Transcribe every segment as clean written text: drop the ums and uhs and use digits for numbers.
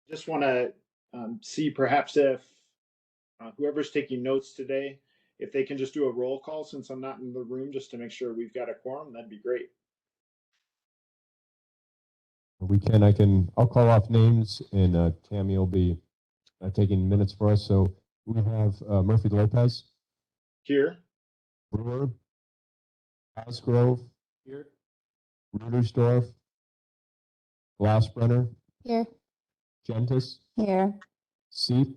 Just want to see perhaps if whoever's taking notes today, if they can just do a roll call since I'm not in the room, just to make sure we've got a quorum, that'd be great. I'll call off names, and Tammy will be taking minutes for us. So we have Murphy Lopez, Here. Brewer, Cosgrove, here, Rudersdorf, Glassbrenner, Here. Gentis, Here. Seep,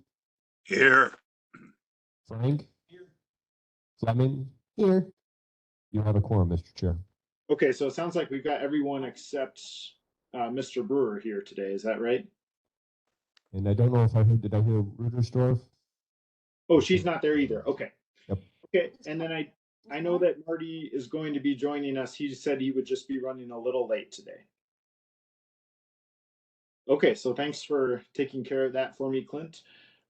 Here. Frank, here, Fleming. Here. You have a quorum, Mr. Chair. Okay, so it sounds like we've got everyone except Mr. Brewer here today. Is that right? And I don't know if did I hear Rudersdorf? Oh, she's not there either. Okay. Yep. Okay, and then I know that Marty is going to be joining us. He said he would just be running a little late today. Okay, so thanks for taking care of that for me, Clint.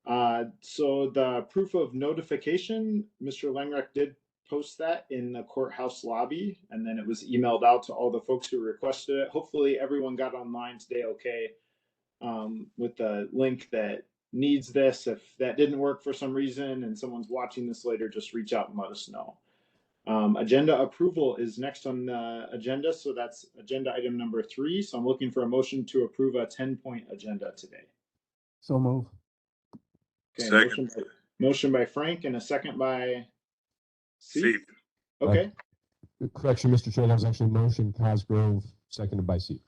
So the proof of notification, Mr. Langreich did post that in the courthouse lobby, and then it was emailed out to all the folks who requested it. Hopefully everyone got online today okay with the link that needs this. If that didn't work for some reason and someone's watching this later, just reach out and let us know. Agenda approval is next on the agenda, so that's agenda item number 3. So I'm looking for a motion to approve a 10-point agenda today. So move. Okay, Second. motion by Frank and a second by Seep. Okay. Correction, Mr. Chair, that was actually motion Cosgrove, seconded by Seep.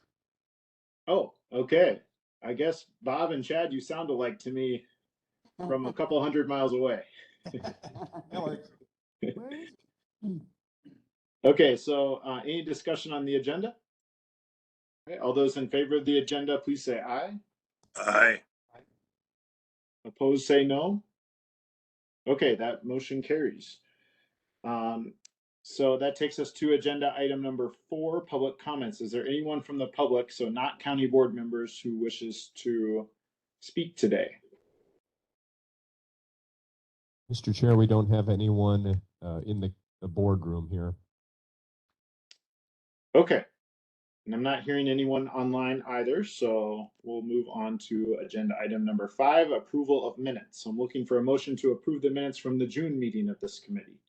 Oh, okay. I guess Bob and Chad, you sound alike to me from a couple hundred miles away. Okay, so any discussion on the agenda? Okay, all those in favor of the agenda, please say aye. Aye. Opposed, say no. Okay, that motion carries. So that takes us to agenda item number 4, public comments. Is there anyone from the public, so not county board members, who wishes to speak today? Mr. Chair, we don't have anyone in the boardroom here. Okay. And I'm not hearing anyone online either, so we'll move on to agenda item number 5, approval of minutes. So I'm looking for a motion to approve the minutes from the June meeting of this committee.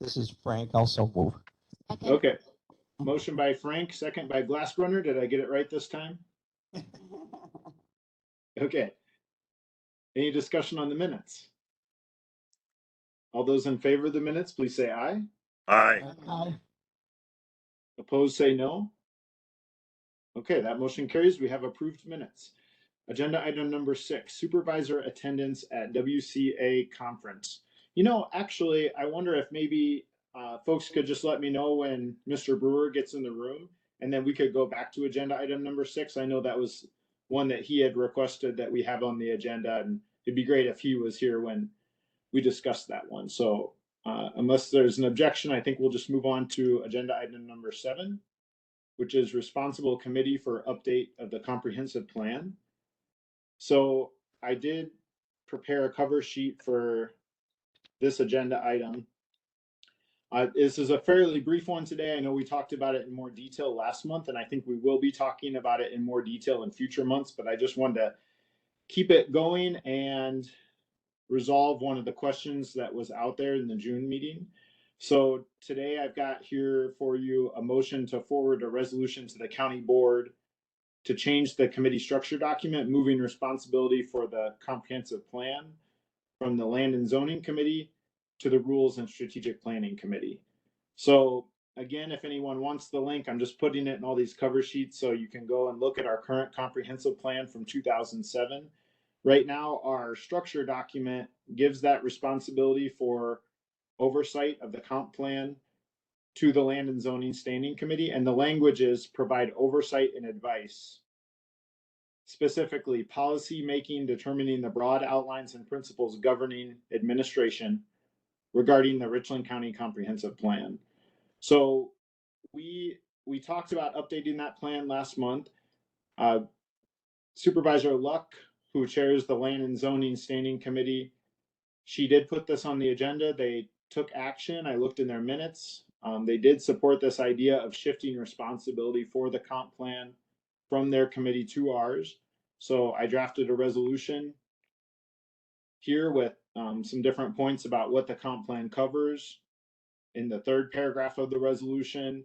This is Frank, also move. Okay. Motion by Frank, second by Glassbrunner. Did I get it right this time? Okay. Any discussion on the minutes? All those in favor of the minutes, please say aye. Aye. Aye. Opposed, say no. Okay, that motion carries. We have approved minutes. Agenda item number 6, supervisor attendance at WCA conference. You know, actually, I wonder if maybe folks could just let me know when Mr. Brewer gets in the room, and then we could go back to agenda item number 6. I know that was one that he had requested that we have on the agenda, and it'd be great if he was here when we discussed that one. So unless there's an objection, I think we'll just move on to agenda item number 7, which is responsible committee for update of the comprehensive plan. So I did prepare a cover sheet for this agenda item. This is a fairly brief one today. I know we talked about it in more detail last month, and I think we will be talking about it in more detail in future months, but I just wanted to keep it going and resolve one of the questions that was out there in the June meeting. So today I've got here for you a motion to forward a resolution to the county board to change the committee structure document, moving responsibility for the comprehensive plan from the Land and Zoning Committee to the Rules and Strategic Planning Committee. So again, if anyone wants the link, I'm just putting it in all these cover sheets so you can go and look at our current comprehensive plan from 2007. Right now, our structure document gives that responsibility for oversight of the comp plan to the Land and Zoning Standing Committee, and the language is provide oversight and advice, specifically policy making, determining the broad outlines and principles governing administration regarding the Richland County Comprehensive Plan. So we talked about updating that plan last month. Supervisor Luck, who chairs the Land and Zoning Standing Committee, she did put this on the agenda. They took action. I looked in their minutes. They did support this idea of shifting responsibility for the comp plan from their committee to ours. So I drafted a resolution here with some different points about what the comp plan covers. In the third paragraph of the resolution,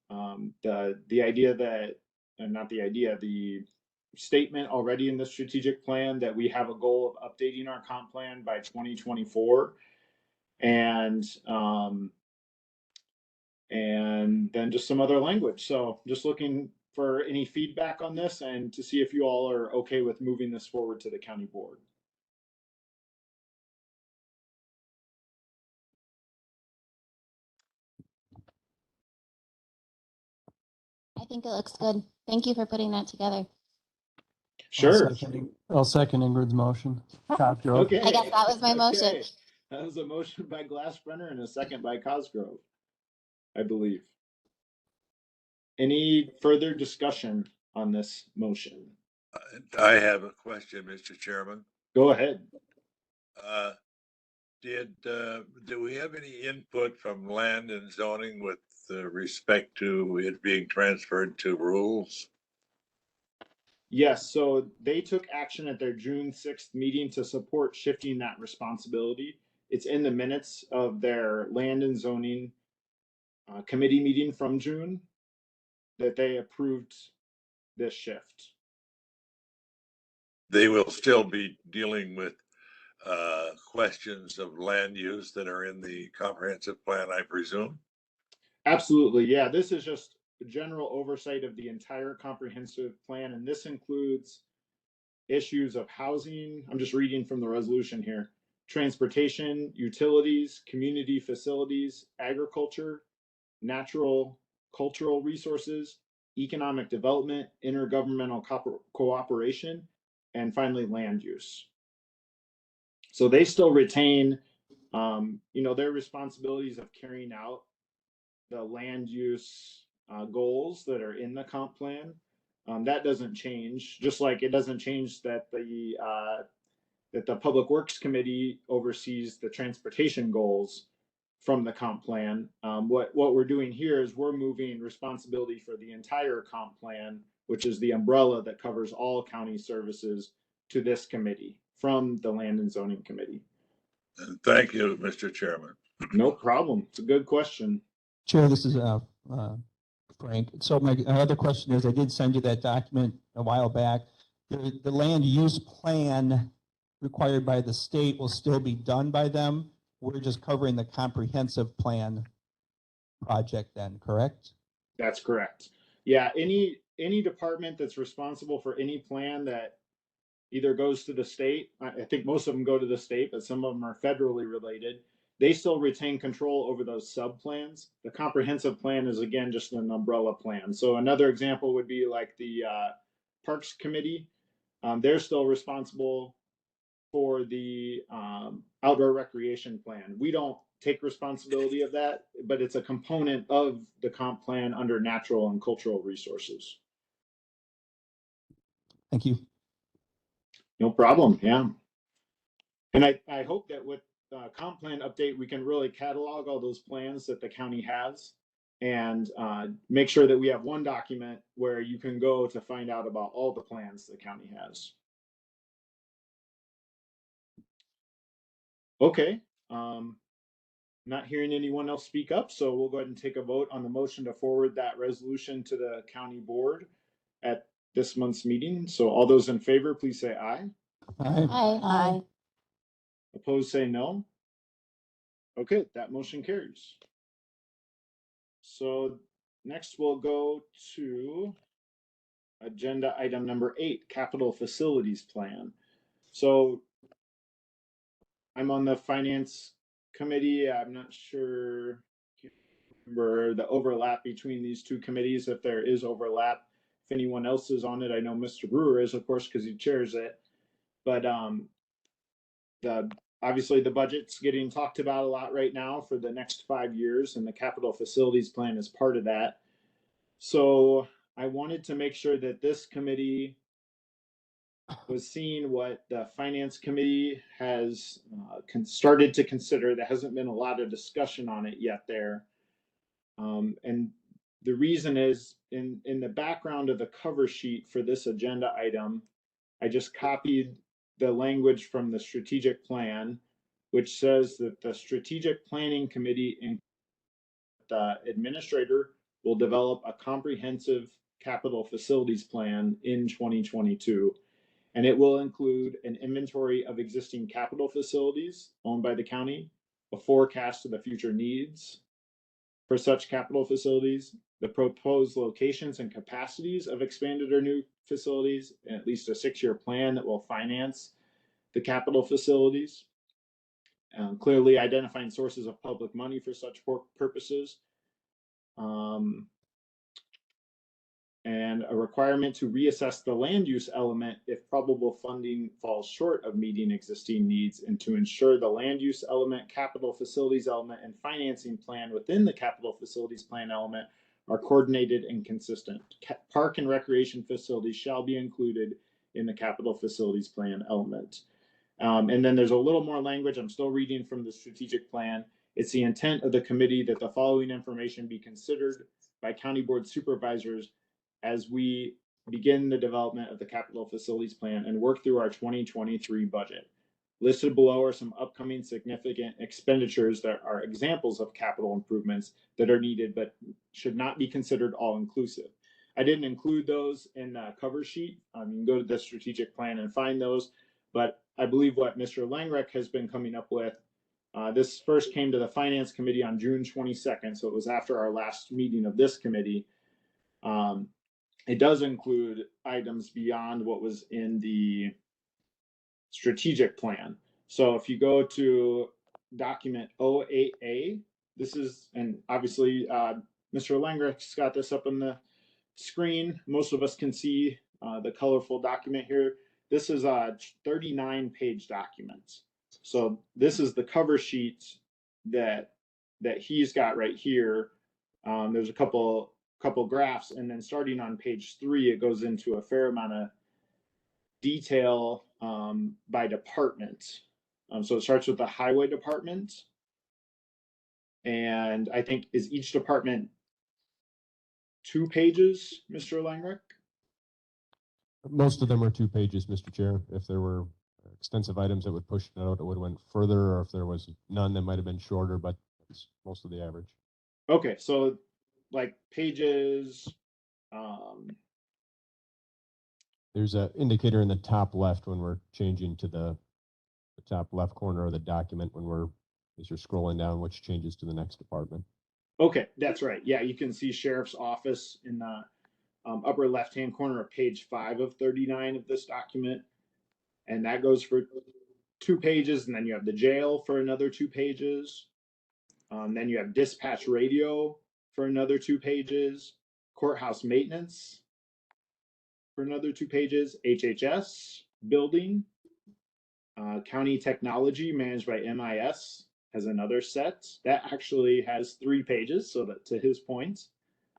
the idea that, not the idea, the statement already in the strategic plan that we have a goal of updating our comp plan by 2024, and then just some other language. So just looking for any feedback on this and to see if you all are okay with moving this forward to the county board. I think it looks good. Thank you for putting that together. Sure. I'll second Ingrid's motion. Chapter. Okay. I guess that was my motion. Okay. That was a motion by Glassbrenner and a second by Cosgrove, I believe. Any further discussion on this motion? I have a question, Mr. Chairman. Go ahead. Do we have any input from land and zoning with respect to it being transferred to rules? Yes, so they took action at their June 6th meeting to support shifting that responsibility. It's in the minutes of their land and zoning committee meeting from June that they approved this shift. They will still be dealing with questions of land use that are in the comprehensive plan, I presume? Absolutely, yeah. This is just general oversight of the entire comprehensive plan, and this includes issues of housing. I'm just reading from the resolution here: transportation, utilities, community facilities, agriculture, natural cultural resources, economic development, intergovernmental cooperation, and finally land use. So they still retain their responsibilities of carrying out the land use goals that are in the comp plan. That doesn't change, just like it doesn't change that the Public Works Committee oversees the transportation goals from the comp plan. What we're doing here is we're moving responsibility for the entire comp plan, which is the umbrella that covers all county services, to this committee from the Land and Zoning Committee. And thank you, Mr. Chairman. No problem. It's a good question. Chair, this is Frank. So my other question is, I did send you that document a while back. The land use plan required by the state will still be done by them. We're just covering the comprehensive plan project then, correct? That's correct. Yeah, any department that's responsible for any plan that either goes to the state, I think most of them go to the state, but some of them are federally related, they still retain control over those sub plans. The comprehensive plan is, again, just an umbrella plan. So another example would be like the Parks Committee. They're still responsible for the outdoor recreation plan. We don't take responsibility of that, but it's a component of the comp plan under natural and cultural resources. Thank you. No problem. Yeah. And I hope that with comp plan update, we can really catalog all those plans that the county has and make sure that we have one document where you can go to find out about all the plans the county has. Okay. Not hearing anyone else speak up, so we'll go ahead and take a vote on the motion to forward that resolution to the county board at this month's meeting. So all those in favor, please say aye. Aye. Aye. Opposed, say no. Okay, that motion carries. So next we'll go to agenda item number 8, capital facilities plan. So I'm on the finance committee. I'm not sure the overlap between these two committees, if there is overlap. If anyone else is on it, I know Mr. Brewer is, of course, because he chairs it. But obviously the budget's getting talked about a lot right now for the next 5 years, and the capital facilities plan is part of that. So I wanted to make sure that this committee was seeing what the finance committee has started to consider. There hasn't been a lot of discussion on it yet there. And the reason is in the background of the cover sheet for this agenda item, I just copied the language from the strategic plan, which says that the strategic planning committee and the administrator will develop a comprehensive capital facilities plan in 2022. And it will include an inventory of existing capital facilities owned by the county, a forecast of the future needs for such capital facilities, the proposed locations and capacities of expanded or new facilities, and at least a 6-year plan that will finance the capital facilities. Clearly identifying sources of public money for such purposes. And a requirement to reassess the land use element if probable funding falls short of meeting existing needs, and to ensure the land use element, capital facilities element, and financing plan within the capital facilities plan element are coordinated and consistent. Park and recreation facilities shall be included in the capital facilities plan element. And then there's a little more language. I'm still reading from the strategic plan. It's the intent of the committee that the following information be considered by county board supervisors as we begin the development of the capital facilities plan and work through our 2023 budget. Listed below are some upcoming significant expenditures that are examples of capital improvements that are needed but should not be considered all inclusive. I didn't include those in the cover sheet. You can go to the strategic plan and find those, but I believe what Mr. Langreck has been coming up with, this first came to the finance committee on June 22nd, so it was after our last meeting of this committee. It does include items beyond what was in the strategic plan. So if you go to document 08A, this is, and obviously Mr. Langreck's got this up on the screen. Most of us can see the colorful document here. This is a 39-page document. So this is the cover sheet that he's got right here. There's a couple graphs, and then starting on page 3, it goes into a fair amount of detail by department. So it starts with the highway department, and I think is each department 2 pages, Mr. Langreck? Most of them are 2 pages, Mr. Chair. If there were extensive items that would push it out, it would have went further, or if there was none, that might have been shorter, but it's most of the average. Okay, so like pages, There's an indicator in the top left when we're changing to the top left corner of the document as you're scrolling down, which changes to the next department. Okay, that's right. Yeah, you can see sheriff's office in the upper left-hand corner of page 5 of 39 of this document. And that goes for 2 pages. And then you have the jail for another 2 pages. Then you have dispatch radio for another 2 pages. Courthouse maintenance for another 2 pages. HHS building. County technology managed by MIS has another set. That actually has 3 pages. So that, to his point,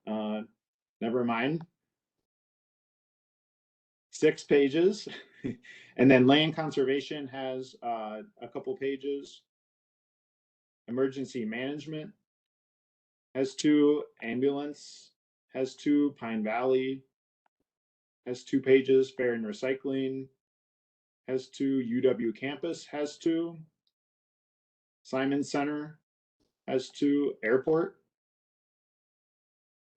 never mind. 6 pages. And then land conservation has a couple pages. Emergency management has 2. Ambulance has 2. Pine Valley has 2 pages. Fair and recycling has 2. UW campus has 2. Simon Center has 2. Airport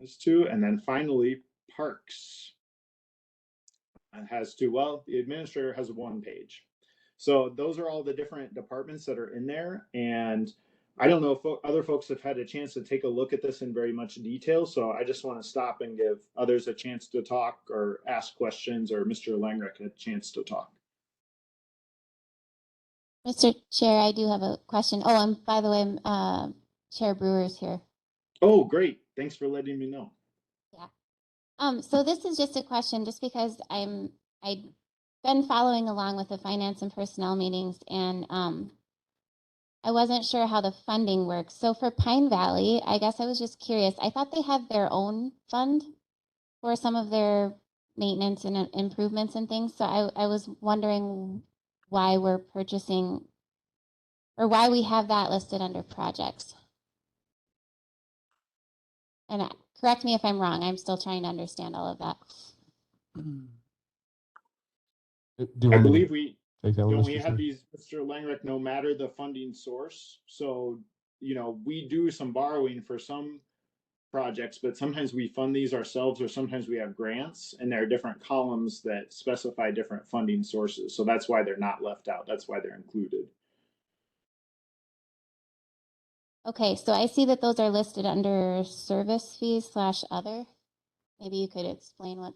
has 2. And then finally, parks has 2. Well, the administrator has 1 page. So those are all the different departments that are in there. And I don't know if other folks have had a chance to take a look at this in very much detail. So I just want to stop and give others a chance to talk or ask questions, or Mr. Langreck a chance to talk. Mr. Chair, I do have a question. Oh, and by the way, Chair Brewer's here. Oh, great. Thanks for letting me know. Yeah. So this is just a question, just because I've been following along with the finance and personnel meetings, and I wasn't sure how the funding works. So for Pine Valley, I guess I was just curious. I thought they had their own fund for some of their maintenance and improvements and things. So I was wondering why we're purchasing, or why we have that listed under projects. And correct me if I'm wrong. I'm still trying to understand all of that. Do you I want me to believe we, take that one, don't Mr. we have Chair? these, Mr. Langreich, no matter the funding source? So, you know, we do some borrowing for some projects, but sometimes we fund these ourselves, or sometimes we have grants, and there are different columns that specify different funding sources. So that's why they're not left out. That's why they're included. Okay, so I see that those are listed under service fees / other. Maybe you could explain what.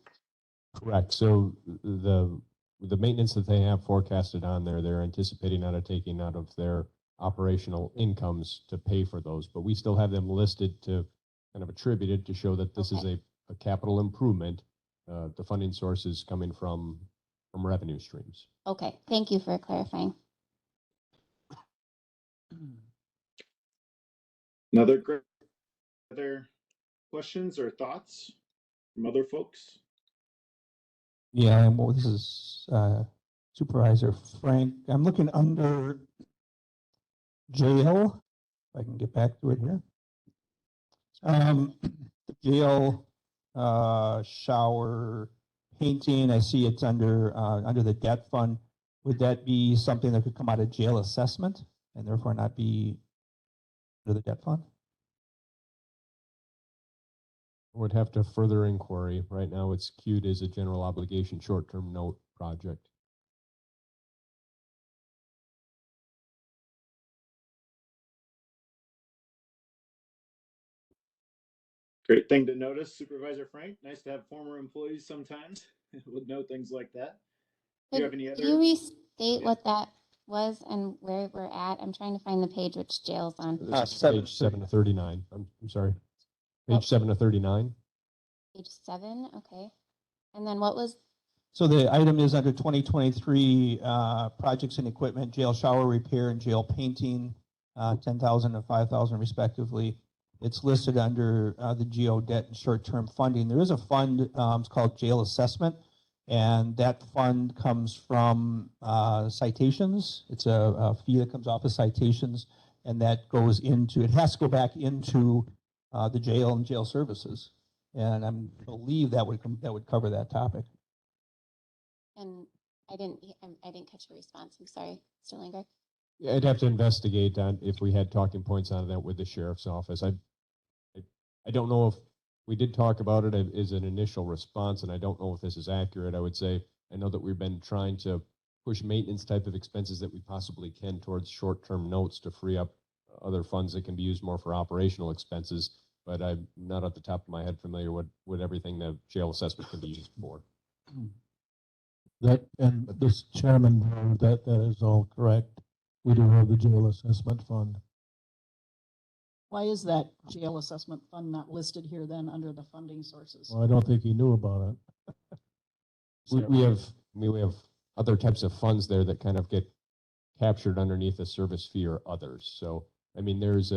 Correct. So the maintenance that they have forecasted on there, they're anticipating out of taking out of their operational incomes to pay for those, but we still have them listed to kind of attributed to show that this is a capital improvement. The funding source is coming from revenue streams. Okay, thank you for clarifying. Other questions or thoughts from other folks? Yeah, and well, this is Supervisor Frank. I'm looking under jail. If I can get back to it here. The jail shower painting. I see it's under the debt fund. Would that be something that could come out of jail assessment and therefore not be under the debt fund? Would have to further inquiry. Right now it's queued as a general obligation short-term note project. Great thing to notice, Supervisor Frank. Nice to have former employees sometimes would know things like that. Do you have any Could other? you restate what that was and where we're at? I'm trying to find the page which jail's on. This is page 7 to 39. I'm sorry. Page Oh. 7 to 39. Page 7, okay. And then what was, So the item is under 2023 projects and equipment, jail shower repair and jail painting, 10,000 and 5,000 respectively. It's listed under the GO debt and short-term funding. There is a fund, it's called jail assessment, and that fund comes from citations. It's a fee that comes off of citations, and that goes into, it has to go back into the jail and jail services. And I believe that would cover that topic. and I didn't catch a response. I'm sorry, Mr. Langer. Yeah, I'd have to investigate on if we had talking points on that with the sheriff's office. I don't know if we did talk about it as an initial response, and I don't know if this is accurate. I would say, I know that we've been trying to push maintenance type of expenses that we possibly can towards short-term notes to free up other funds that can be used more for operational expenses. But I'm not at the top of my head familiar with everything the jail assessment can be used for. That, and this chairman, that is all correct. We do have the jail assessment fund. Why is that jail assessment fund not listed here then under the funding sources? Well, I don't think he knew about it. We have other types of funds there that kind of get captured underneath a service fee or others. So, I mean, there's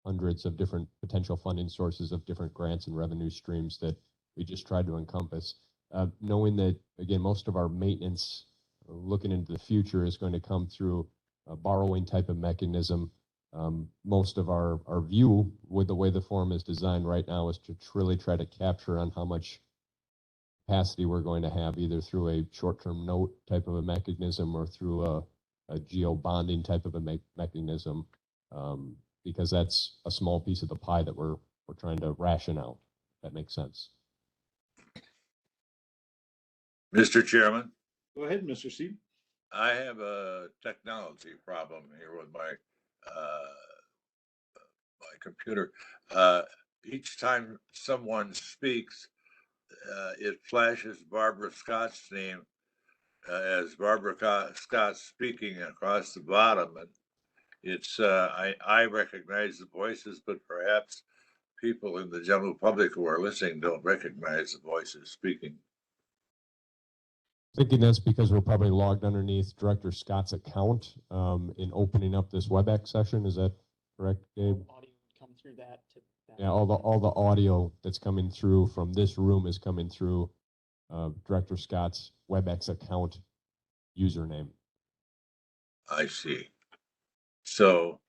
hundreds of different potential funding sources of different grants and revenue streams that we just tried to encompass. Knowing that, again, most of our maintenance looking into the future is going to come through a borrowing type of mechanism. Most of our view with the way the form is designed right now is to really try to capture on how much capacity we're going to have, either through a short-term note type of a mechanism or through a geo bonding type of a mechanism, because that's a small piece of the pie that we're trying to ration out. If that makes sense. Mr. Chairman, Go ahead, Mr. Steve. I have a technology problem here with my computer. Each time someone speaks, it flashes Barbara Scott's name as Barbara Scott speaking across the bottom, and it's I recognize the voices, but perhaps people in the general public who are listening don't recognize the voices speaking. Thinking that's because we're probably logged underneath Director Scott's account in opening up this WebEx session. Is that correct, Gabe? Audio would come through that. Yeah, all the audio that's coming through from this room is coming through Director Scott's WebEx account username. I see. So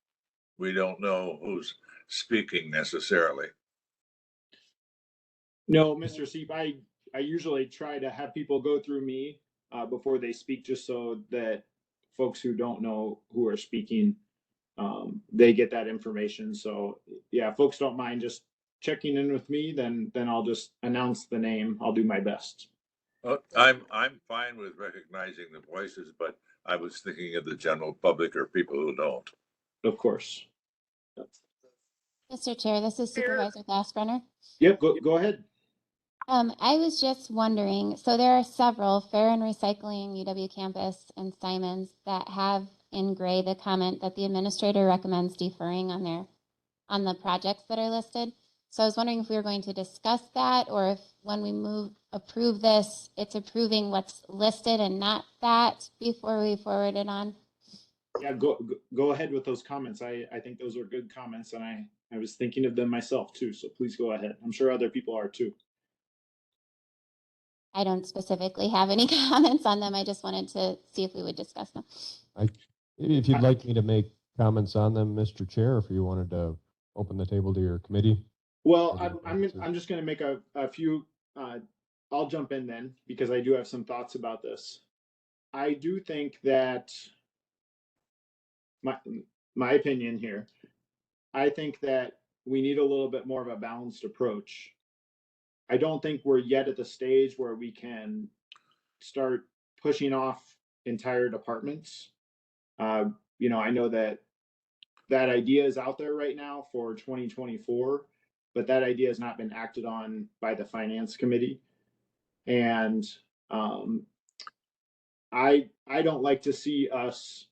we don't know who's speaking necessarily. No, Mr. Seep, I usually try to have people go through me before they speak, just so that folks who don't know who are speaking, they get that information. So yeah, folks don't mind just checking in with me, then I'll just announce the name. I'll do my best. I'm fine with recognizing the voices, but I was thinking of the general public or people who don't. Of course. Mr. Chair, this is Supervisor Glassbrenner. Yep, go ahead. I was just wondering, so there are several, Fair and Recycling, UW Campus, and Simons, that have in gray the comment that the administrator recommends deferring on the projects that are listed. So I was wondering if we were going to discuss that, or if when we approve this, it's approving what's listed and not that before we forward it on. Yeah, go ahead with those comments. I think those are good comments, and I was thinking of them myself too. So please go ahead. I'm sure other people are too. I don't specifically have any comments on them. I just wanted to see if we would discuss them. If you'd like me to make comments on them, Mr. Chair, if you wanted to open the table to your committee. Well, I'm just going to make a few. I'll jump in then because I do have some thoughts about this. I do think that my opinion here. I think that we need a little bit more of a balanced approach. I don't think we're yet at the stage where we can start pushing off entire departments. I know that idea is out there right now for 2024, but that idea has not been acted on by the finance committee. And I don't like to see us,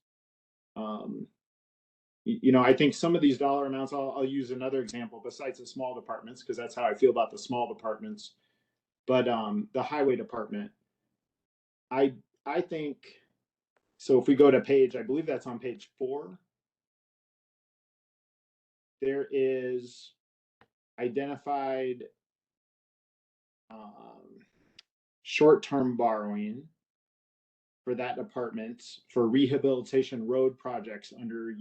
I think some of these dollar amounts, I'll use another example besides the small departments, because that's how I feel about the small departments. But the highway department, I think, so if we go to I believe that's on page 4, there is identified short-term borrowing for that department for rehabilitation road projects under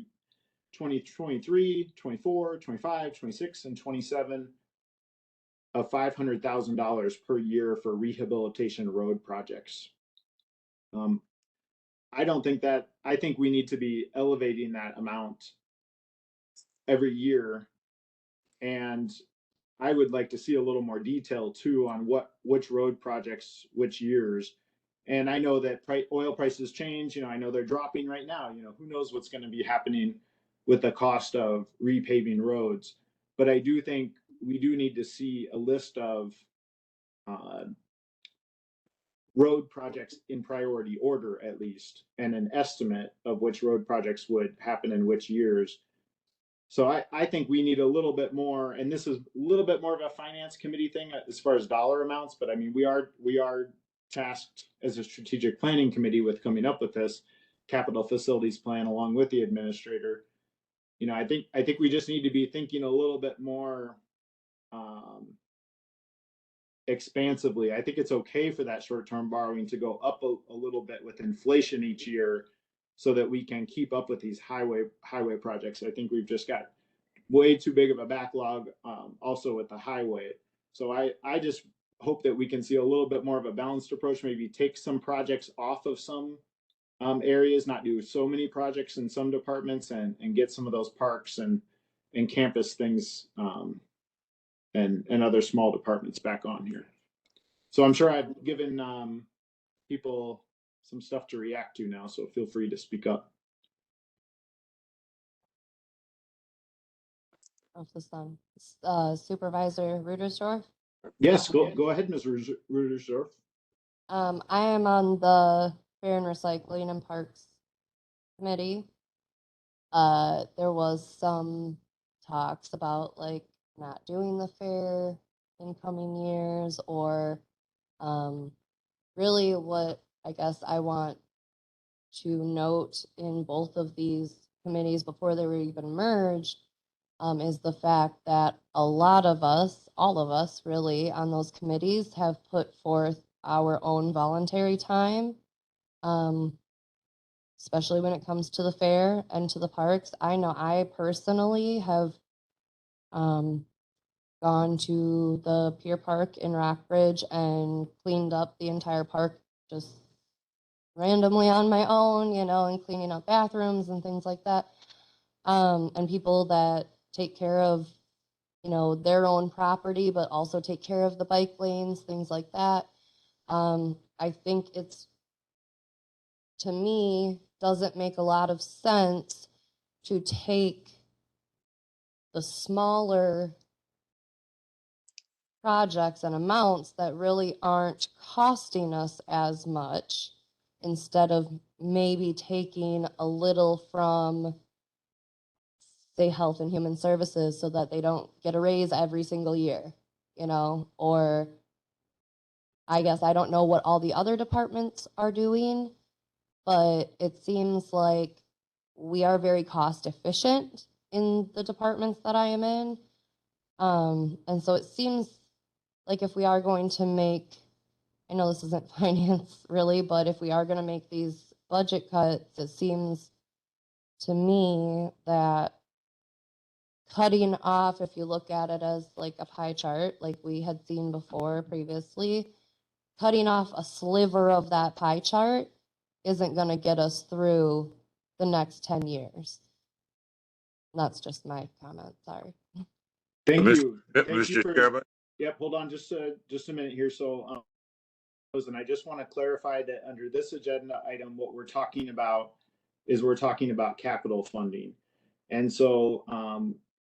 2023, 24, 25, 26, and 27 of $500,000 per year for rehabilitation road projects. I think we need to be elevating that amount every year. And I would like to see a little more detail too on which road projects, which years. And I know that oil prices change. I know they're dropping right now. Who knows what's going to be happening with the cost of repaving roads. But I do think we do need to see a list of road projects in priority order, at least, and an estimate of which road projects would happen in which years. So I think we need a little bit more, and this is a little bit more of a finance committee thing as far as dollar amounts, but I mean, we are tasked as a strategic planning committee with coming up with this capital facilities plan along with the administrator. I think we just need to be thinking a little bit more expansively. I think it's okay for that short-term borrowing to go up a little bit with inflation each year, so that we can keep up with these highway projects. I think we've just got way too big of a backlog, also with the highway. So I just hope that we can see a little bit more of a balanced approach, maybe take some projects off of some areas, not do so many projects in some departments, and get some of those parks and campus things and other small departments back on here. So I'm sure I've given people some stuff to react to now, so feel free to speak up. Supervisor Rudersdorf. Yes, go ahead, Ms. Rudersdorf. I am on the Fair and Recycling and Parks Committee. There was some talks about not doing the fair in coming years, or really what I guess I want to note in both of these committees before they were even merged is the fact that a lot of us, all of us really on those committees, have put forth our own voluntary time, especially when it comes to the fair and to the parks. I know I personally have Gone to the Pier Park in Rockbridge and cleaned up the entire park just randomly on my own, you know, and cleaning up bathrooms and things like that. And people that take care of, you know, their own property, but also take care of the bike lanes, things like that. I think it's, to me, doesn't make a lot of sense to take the smaller projects and amounts that really aren't costing us as much instead of maybe taking a little from, say, Health and Human Services so that they don't get a raise every single year, you know, or I guess I don't know what all the other departments are doing, but it seems like we are very cost efficient in the departments that I am in. And so it seems like if we are going to make, I know this isn't finance really, but if we are going to make these budget cuts, it seems to me that cutting off, if you look at it as like a pie chart, like we had seen before previously, cutting off a sliver of that pie chart isn't going to get us through the next 10 years. That's just my comment. Sorry. Thank you. Thank you Mr. for, Chairman, yep, hold on just a minute here. So, and I just want to clarify that under this agenda item, what we're talking about is we're talking about capital funding. And so,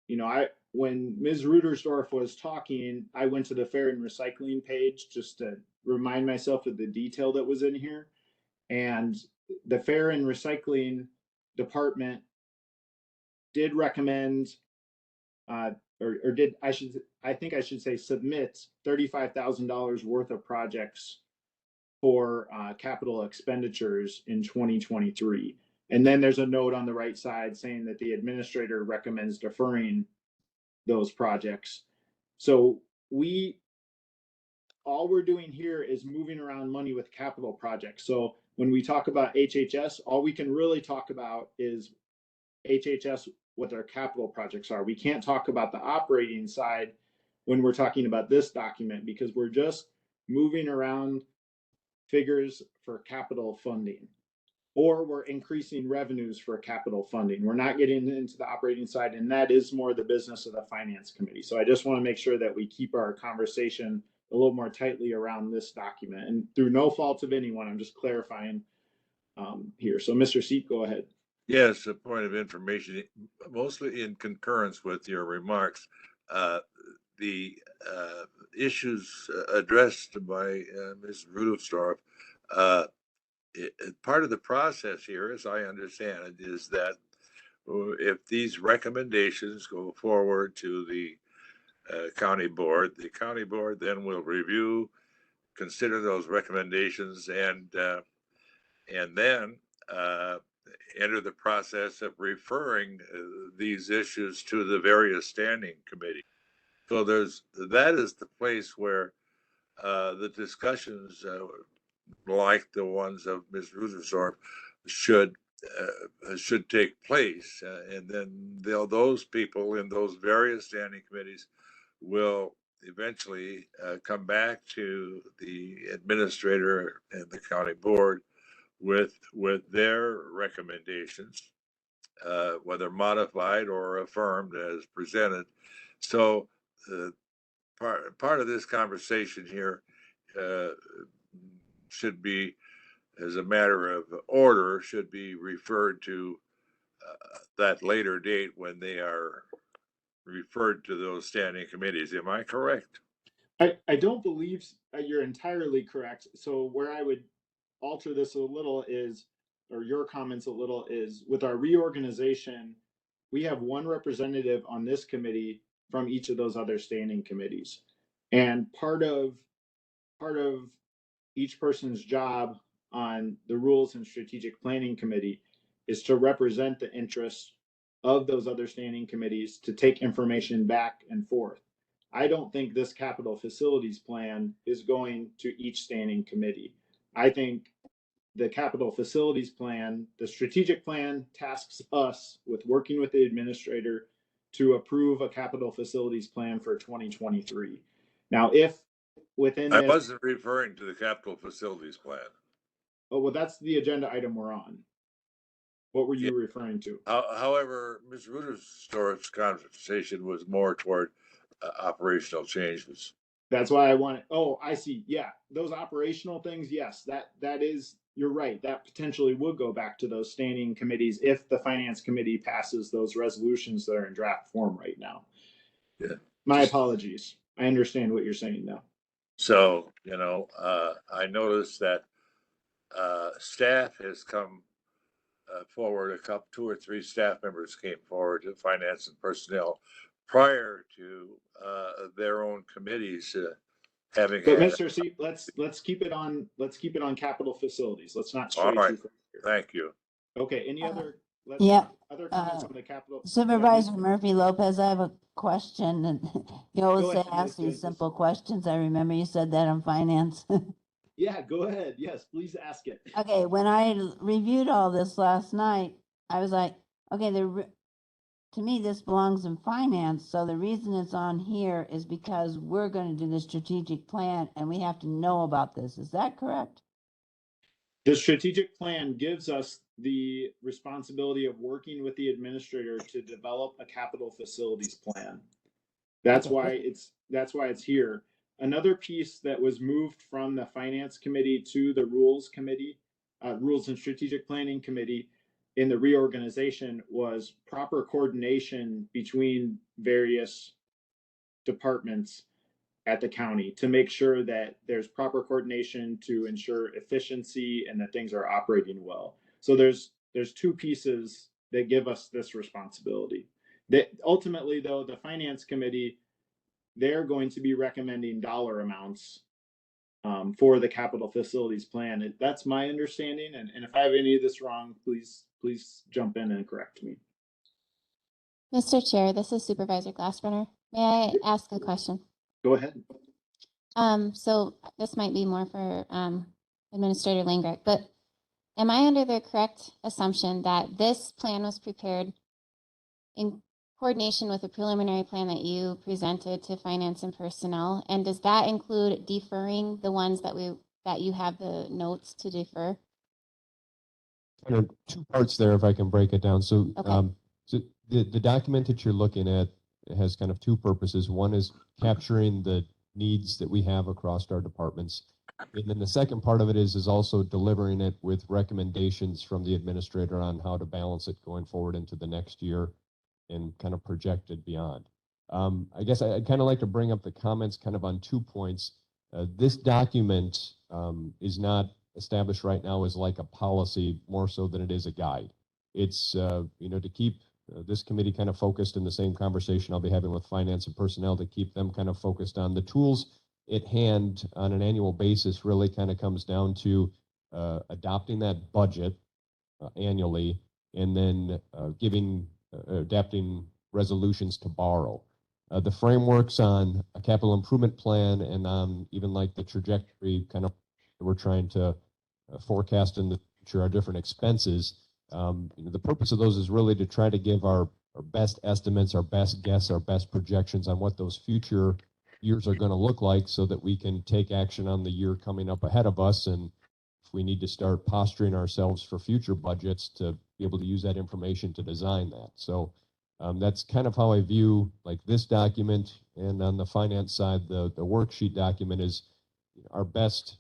you know, when Ms. Rudersdorf was talking, I went to the Fair and Recycling page just to remind myself of the detail that was in here. And the Fair and Recycling Department did recommend, or did, I think I should say submit $35,000 worth of projects for capital expenditures in 2023. And then there's a note on the right side saying that the administrator recommends deferring those projects. So all we're doing here is moving around money with capital projects. So when we talk about HHS, all we can really talk about is HHS, what their capital projects are. We can't talk about the operating side when we're talking about this document because we're just moving around figures for capital funding, or we're increasing revenues for capital funding. We're not getting into the operating side, and that is more the business of the finance committee. So I just want to make sure that we keep our conversation a little more tightly around this document, and through no fault of anyone, I'm just clarifying here. So Mr. Seat, go ahead. yes, a point of information, mostly in concurrence with your remarks. The issues addressed by Ms. Rudolph, part of the process here, as I understand it, is that if these recommendations go forward to the county board then will review, consider those recommendations, and then enter the process of referring these issues to the various standing committees. So that is the place where the discussions like the ones of Ms. Rudersdorf should take place, and then those people in those various standing committees will eventually come back to the administrator and the county board with their recommendations, whether modified or affirmed as presented. So part of this conversation here should be, as a matter of order, should be referred to that later date when they are referred to those standing committees. Am I correct? I don't believe you're entirely correct. So where I would alter this a little is, or your comments a little is, with our reorganization, we have one representative on this committee from each of those other standing committees. And part of each person's job on the Rules and Strategic Planning Committee is to represent the interests of those other standing committees, to take information back and forth. I don't think this capital facilities plan is going to each standing committee. I think the capital facilities plan, the strategic plan tasks us with working with the administrator to approve a capital facilities plan for 2023. Now, if within I this, wasn't referring to the capital facilities plan. oh, well, that's the agenda item we're on. What were you referring to? However, Ms. Rutter's storage conversation was more toward operational changes. That's why I want it. Oh, I see. Yeah, those operational things. Yes, that is. You're right. That potentially would go back to those standing committees if the finance committee passes those resolutions that are in draft form right now. Yeah. My apologies. I understand what you're saying now. So, I noticed that staff has come forward. Two or three staff members came forward to finance and personnel prior to their own committees having. But Mr. C, let's keep it on capital facilities. Let's not stray All right. too far here. Thank you. Okay. Any other? Yeah. Other comments on the capital? Supervisor Murphy Lopez, I have a question, and you always Go say ahead, ask Ms. these Davis. simple questions. I remember you said that on finance. Yeah, go ahead. Yes, please ask it. Okay, when I reviewed all this last night, I was like, okay, to me, this belongs in finance. So the reason it's on here is because we're going to do the strategic plan and we have to know about this. Is that correct? The strategic plan gives us the responsibility of working with the administrator to develop a capital facilities plan. That's why it's here. Another piece that was moved from the finance committee to the rules committee, rules and strategic planning committee in the reorganization was proper coordination between various departments at the county to make sure that there's proper coordination to ensure efficiency and that things are operating well. So there's two pieces that give us this responsibility. That ultimately, though, the finance committee, they're going to be recommending dollar amounts for the capital facilities plan. That's my understanding. And if I have any of this wrong, please jump in and correct me. Mr. Chair, this is Supervisor Glassbrenner. May I ask a question? Go ahead. So this might be more for Administrator Langrecht, but am I under the correct assumption that this plan was prepared in coordination with a preliminary plan that you presented to finance and personnel? And does that include deferring the ones that you have the notes to defer? Kind of two parts there, if I can break it down. So, Okay. so the document that you're looking at has kind of two purposes. One is capturing the needs that we have across our departments. And then the second part of it is also delivering it with recommendations from the administrator on how to balance it going forward into the next year and kind of projected beyond. I guess I'd kind of like to bring up the comments kind of on 2 points. This document is not established right now as like a policy more so than it is a guide. It's, to keep this committee kind of focused in the same conversation I'll be having with finance and personnel to keep them kind of focused on the tools at hand on an annual basis really kind of comes down to adopting that budget annually and then adapting resolutions to borrow. The frameworks on a capital improvement plan and on even like the trajectory kind of we're trying to forecast in the future our different expenses. The purpose of those is really to try to give our best estimates, our best guess, our best projections on what those future years are going to look like so that we can take action on the year coming up ahead of us. And if we need to start posturing ourselves for future budgets to be able to use that information to design that. So that's kind of how I view like this document. And on the finance side, the worksheet document is our best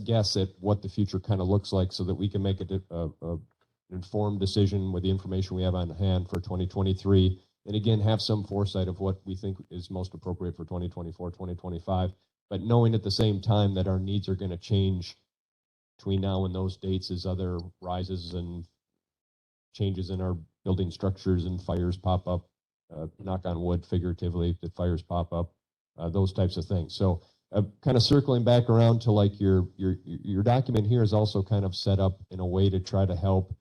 guess at what the future kind of looks like so that we can make a informed decision with the information we have on hand for 2023. And again, have some foresight of what we think is most appropriate for 2024, 2025, but knowing at the same time that our needs are going to change between now and those dates as other rises and changes in our building structures and fires pop up, knock on wood, figuratively, that fires pop up, those types of things. So kind of circling back around to like your document here is also kind of set up in a way to try to help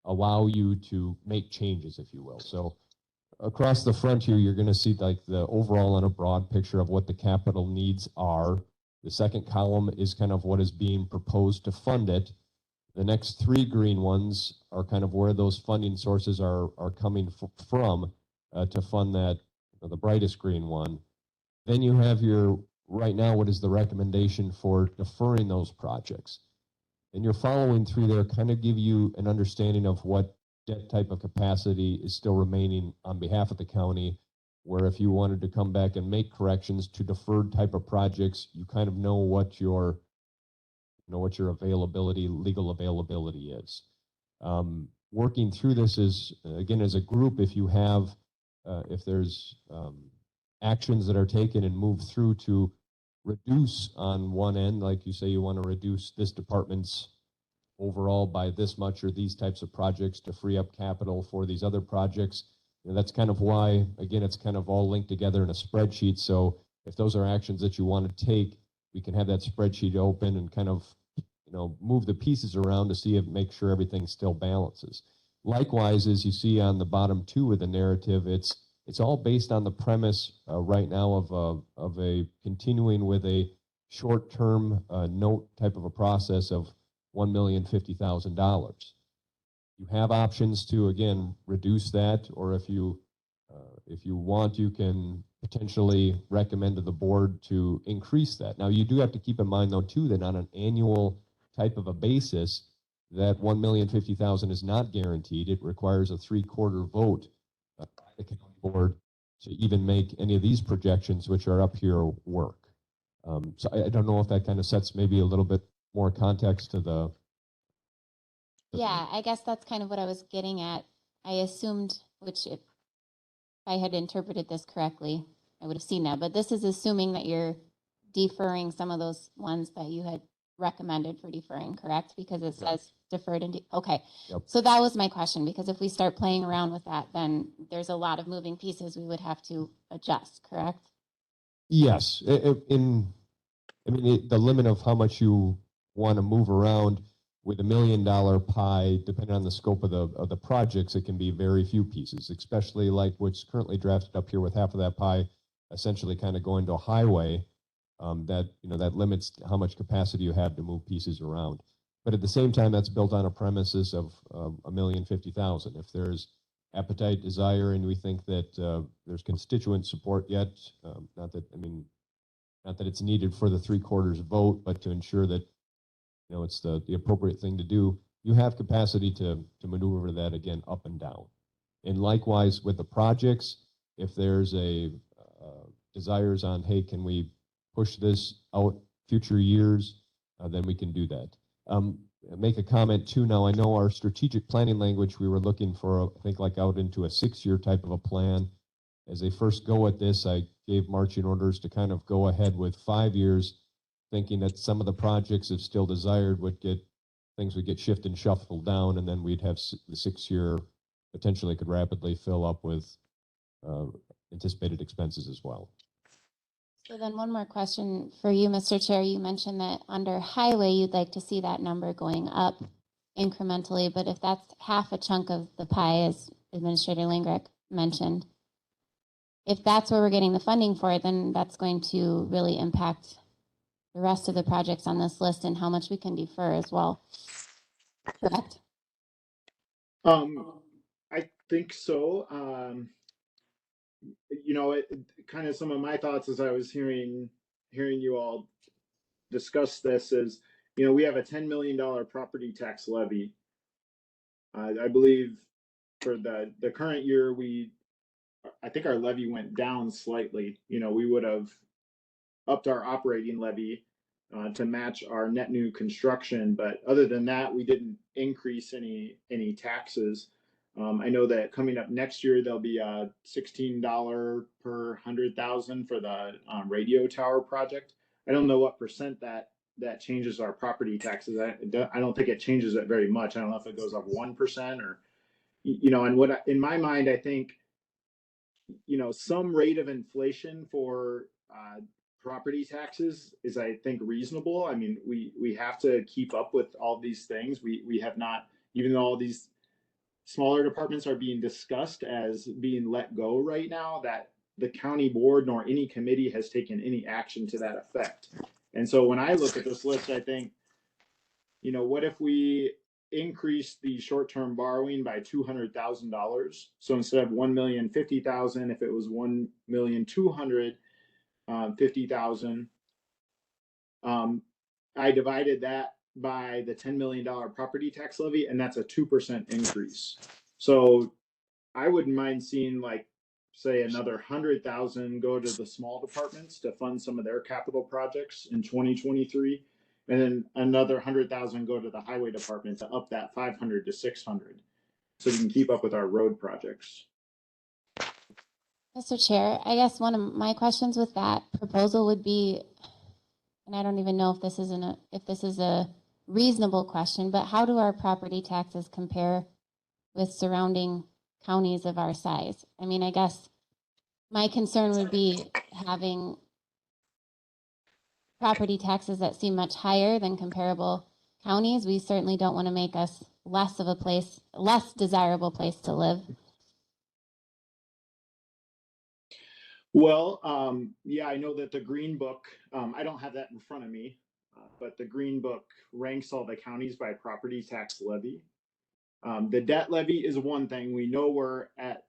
allow you to make changes, if you will. So across the front here, you're going to see like the overall and a broad picture of what the capital needs are. The second column is kind of what is being proposed to fund it. The next three green ones are kind of where those funding sources are coming from. to fund that, the brightest green one. Then you have your, right now, what is the recommendation for deferring those projects? And you're following through there, kind of give you an understanding of what debt type of capacity is still remaining on behalf of the county, where if you wanted to come back and make corrections to deferred type of projects, you kind of know what your availability, legal availability is. Working through this is, again, as a group, if you have, if there's actions that are taken and moved through to reduce on one end, like you say, you want to reduce this department's overall by this much or these types of projects to free up capital for these other projects. That's kind of why, again, it's kind of all linked together in a spreadsheet. So if those are actions that you want to take, we can have that spreadsheet open and kind of, move the pieces around to see if, make sure everything still balances. Likewise, as you see on the bottom two of the narrative, it's all based on the premise right now of a continuing with a short-term note type of a process of $1,050,000. You have options to, again, reduce that, or if you want, you can potentially recommend to the board to increase that. Now, you do have to keep in mind, though, too, that on an annual type of a basis, that $1,050,000 is not guaranteed. It requires a 3/4 vote by the county board to even make any of these projections, which are up here, work. So I don't know if that kind of sets maybe a little bit more context to the. Yeah, I guess that's kind of what I was getting at. I assumed, which if I had interpreted this correctly, I would have seen that. But this is assuming that you're deferring some of those ones that you had recommended for deferring, correct? Because it says deferred and, okay. Yep. So that was my question, because if we start playing around with that, then there's a lot of moving pieces we would have to adjust, correct? Yes, the limit of how much you want to move around with $1 million pie, depending on the scope of the projects, it can be very few pieces, especially like what's currently drafted up here with half of that pie, essentially kind of going to a highway. That limits how much capacity you have to move pieces around. But at the same time, that's built on a premises of $1,050,000. If there's appetite, desire, and we think that there's constituent support yet, not that it's needed for the 3/4 vote, but to ensure that it's the appropriate thing to do, you have capacity to maneuver that again up and down. And likewise with the projects, if there's a desires on, hey, can we push this out future years, then we can do that. Make a comment too. Now I know our strategic planning language, we were looking for, I think, like out into a 6-year type of a plan. As they first go at this, I gave marching orders to kind of go ahead with 5 years, thinking that some of the projects, if still desired, would get shifted and shuffled down, and then we'd have the 6-year potentially could rapidly fill up with anticipated expenses as well. So then one more question for you, Mr. Chair. You mentioned that under highway, you'd like to see that number going up incrementally, but if that's half a chunk of the pie, as Administrator Langrick mentioned, if that's where we're getting the funding for it, then that's going to really impact the rest of the projects on this list and how much we can defer as well. Correct? I think so. Kind of some of my thoughts as I was hearing you all discuss this is, we have a $10 million property tax levy. I believe for the current year, I think our levy went down slightly. We would have upped our operating levy to match our net new construction, but other than that, we didn't increase any taxes. I know that coming up next year, there'll be a $16 per 100,000 for the radio tower project. I don't know what percent that changes our property taxes. I don't think it changes it very much. I don't know if it goes up 1% or, and in my mind, I think, some rate of inflation for property taxes is, I think, reasonable. I mean, we have to keep up with all these things. We have not, even though all these smaller departments are being discussed as being let go right now, that the county board nor any committee has taken any action to that effect. And so when I look at this list, I think, what if we increased the short-term borrowing by $200,000. So instead of $1,050,000, if it was $1,250,000, I divided that by the $10 million property tax levy, and that's a 2% increase. So I wouldn't mind seeing, like, say, another 100,000 go to the small departments to fund some of their capital projects in 2023, and then another 100,000 go to the highway department to up that 500 to 600, so we can keep up with our road projects. Mr. Chair, I guess one of my questions with that proposal would be, and I don't even know if this is a reasonable question, but how do our property taxes compare with surrounding counties of our size? I mean, I guess my concern would be having property taxes that seem much higher than comparable counties. We certainly don't want to make us less desirable place to live. Well, yeah, I know that the Green Book, I don't have that in front of me, but the Green Book ranks all the counties by property tax levy. The debt levy is one thing. We know we're at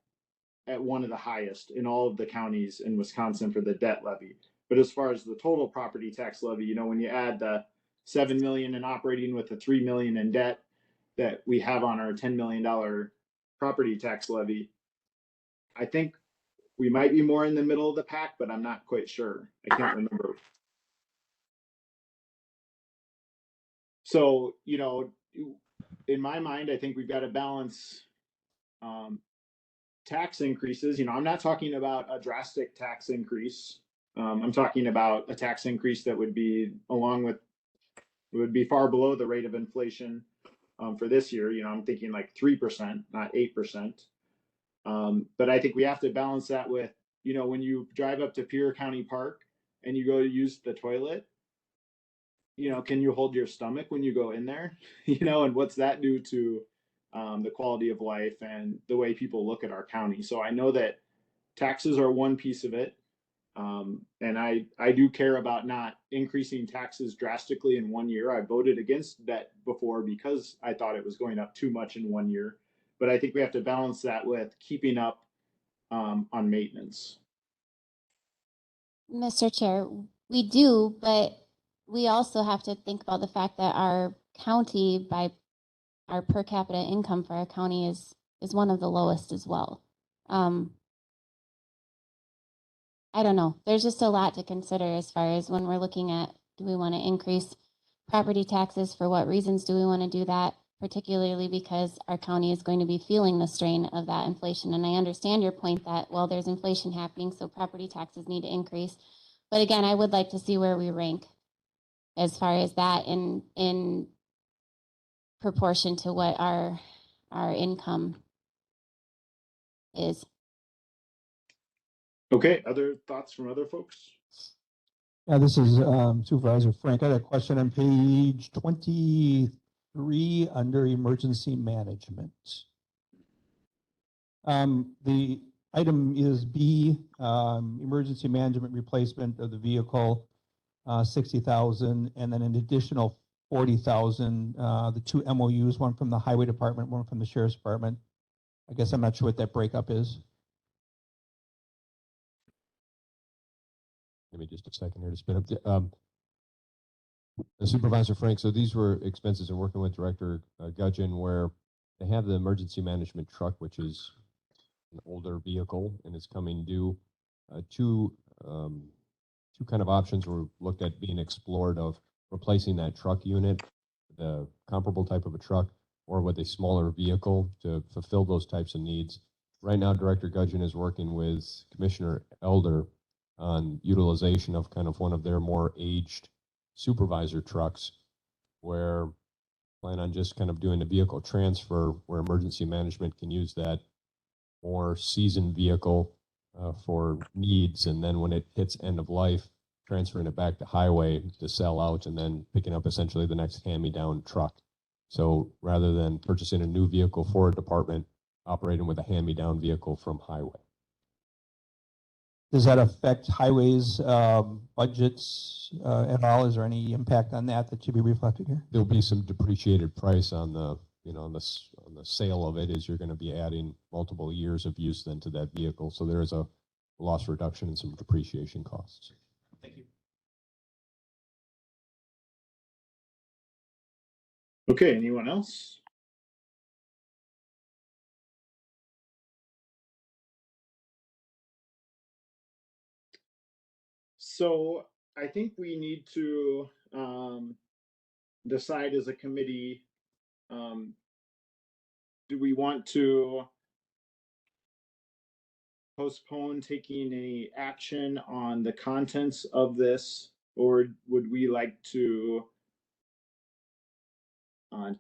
one of the highest in all of the counties in Wisconsin for the debt levy. But as far as the total property tax levy, you know, when you add the 7 million in operating with the 3 million in debt that we have on our $10 million property tax levy, I think we might be more in the middle of the pack, but I'm not quite sure. I can't remember. So, you know, in my mind, I think we've got to balance tax increases. You know, I'm not talking about a drastic tax increase. I'm talking about a tax increase that would be far below the rate of inflation for this year. You know, I'm thinking like 3%, not 8%. But I think we have to balance that with, you know, when you drive up to Pierre County Park and you go to use the toilet, you know, can you hold your stomach when you go in there? You know, and what's that do to the quality of life and the way people look at our county? So I know that taxes are one piece of it. And I do care about not increasing taxes drastically in 1 year. I voted against that before because I thought it was going up too much in 1 year. But I think we have to balance that with keeping up on maintenance. Mr. Chair, we do, but we also have to think about the fact that our county, by our per capita income for our county, is one of the lowest as well. I don't know. There's just a lot to consider as far as when we're looking at, do we want to increase property taxes? For what reasons do we want to do that? Particularly because our county is going to be feeling the strain of that inflation. And I understand your point that, well, there's inflation happening, so property taxes need to increase. But again, I would like to see where we rank as far as that in proportion to what our income is. Okay, other thoughts from other folks? Yeah, this is Supervisor Frank. I had a question on page 23 under emergency management. The item is B, emergency management replacement of the vehicle, 60,000, and then an additional 40,000. The two MOUs, one from the highway department, one from the sheriff's department. I guess I'm not sure what that breakup is. Give me just a second here to spin up. Supervisor Frank, so these were expenses in working with Director Gudgeon, where they have the emergency management truck, which is an older vehicle and is coming due. Two kind of options were looked at being explored of replacing that truck unit, the comparable type of a truck, or with a smaller vehicle to fulfill those types of needs. Right now, Director Gudgeon is working with Commissioner Elder on utilization of kind of one of their more aged supervisor trucks, where plan on just kind of doing a vehicle transfer where emergency management can use that more seasoned vehicle for needs, and then when it hits end of life, transferring it back to highway to sell out, and then picking up essentially the next hand-me-down truck. So rather than purchasing a new vehicle for a department, operating with a hand-me-down vehicle from highway. Does that affect highways budgets at all? Is there any impact on that should be reflected here? There'll be some depreciated price on the on the sale of it is you're going to be adding multiple years of use then to that vehicle. So there is a loss reduction and some depreciation costs. Thank you. Okay, anyone else? So I think we need to decide as a committee, do we want to postpone taking any action on the contents of this, or would we like to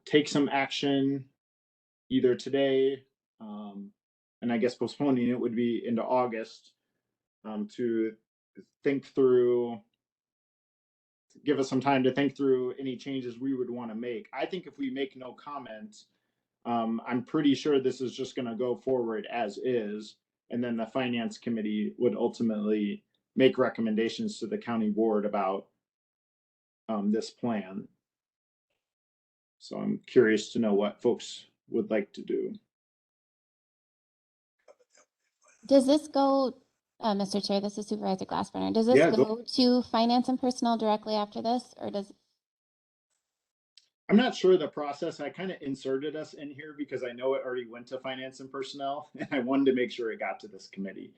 take some action either today, and I guess postponing it would be into August, to think through, give us some time to think through any changes we would want to make. I think if we make no comment, I'm pretty sure this is just going to go forward as is, and then the finance committee would ultimately make recommendations to the county board about this plan. So I'm curious to know what folks would like to do. Does this go, Mr. Chair, this is Supervisor Glassburner, does this Yeah, go to finance and personnel directly after this, or does? I'm not sure the process. I kind of inserted us in here because I know it already went to finance and personnel, and I wanted to make sure it got to this committee.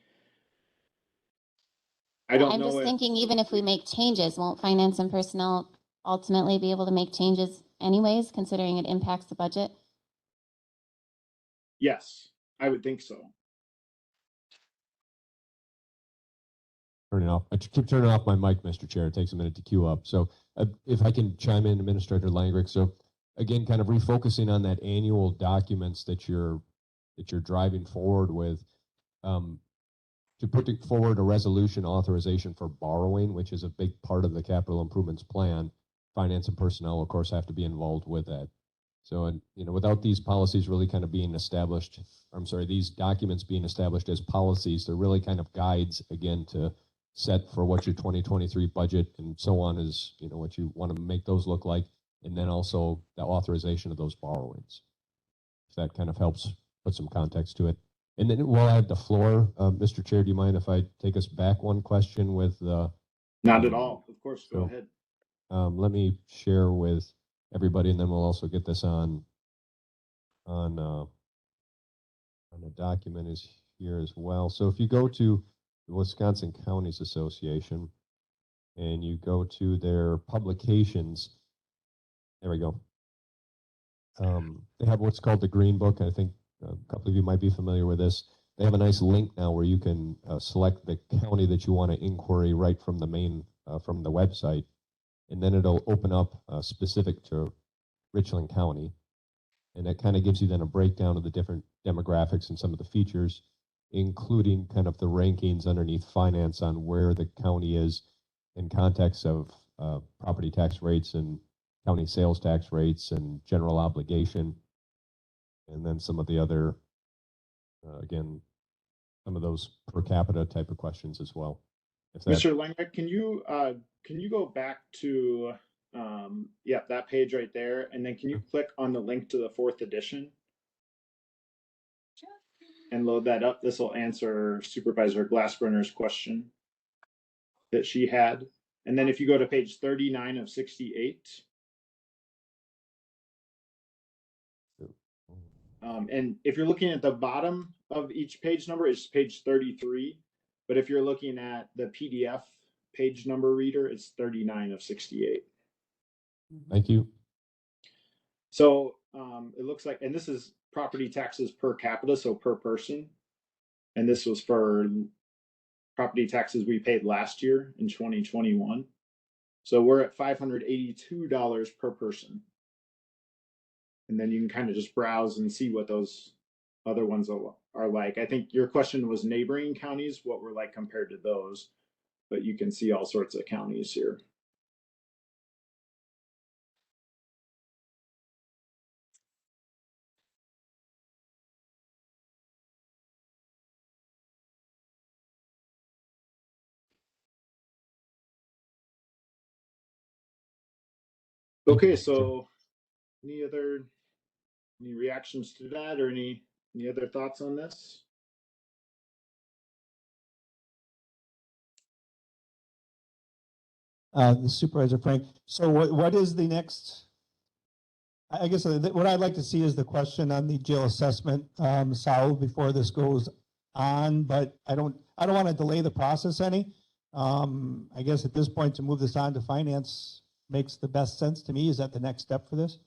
I don't I'm know just if, thinking, even if we make changes, won't finance and personnel ultimately be able to make changes anyways, considering it impacts the budget? yes, I would think so. Turning off. I keep turning off my mic, Mr. Chair. It takes a minute to queue up. So if I can chime in, Administrator Langrick. So again, kind of refocusing on that annual documents that you're driving forward with, to put forward a resolution authorization for borrowing, which is a big part of the capital improvements plan. Finance and personnel, of course, have to be involved with that. So, and without these policies really kind of being established, I'm sorry, these documents being established as policies, they're really kind of guides again to set for what your 2023 budget and so on is, what you want to make those look like, and then also the authorization of those borrowings. If that kind of helps put some context to it. And then while I have the floor, Mr. Chair, do you mind if I take us back one question with Not at all. Of course, go ahead. Let me share with everybody, and then we'll also get this on the document is here as well. So if you go to the Wisconsin Counties Association and you go to their publications, there we go. They have what's called the Green Book. I think a couple of you might be familiar with this. They have a nice link now where you can select the county that you want to inquiry right from the main, from the website. And then it'll open up specific to Richland County. And that kind of gives you then a breakdown of the different demographics and some of the features, including kind of the rankings underneath finance on where the county is in context of property tax rates and county sales tax rates and general obligation. And then some of the other, again, some of those per capita type of questions as well. If that, Mr. Langbeck, can you go back to that page right there, and then can you click on the link to the 4th edition and load that up? This will answer Supervisor Glassburner's question that she had. And then if you go to page 39 of 68, and if you're looking at the bottom of each page number, it's page 33. But if you're looking at the PDF page number reader, it's 39 of 68. thank you. So it looks like, and this is property taxes per capita, so per person. And this was for property taxes we paid last year in 2021. So we're at $582 per person. And then you can kind of just browse and see what those other ones are like. I think your question was neighboring counties, what we're like compared to those, but you can see all sorts of counties here. Okay, so any other Any reactions to that or any other thoughts on this? The Supervisor Frank, so what is the next? I guess what I'd like to see is the question on the jail assessment solved before this goes on, but I don't want to delay the process any. I guess at this point to move this on to finance makes the best sense to me. Is that the next step for this?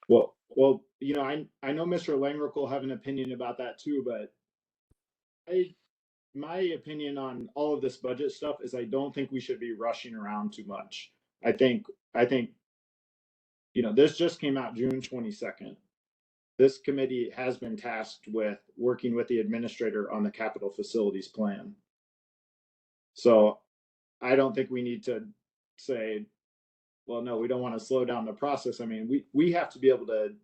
Well, you know, I know Mr. Langrick will have an opinion about that too, but my opinion on all of this budget stuff is I don't think we should be rushing around too much. I think, you know, this just came out June 22nd. This committee has been tasked with working with the administrator on the capital facilities plan. So I don't think we need to say, well, no, we don't want to slow down the process. I mean, we have to be able to,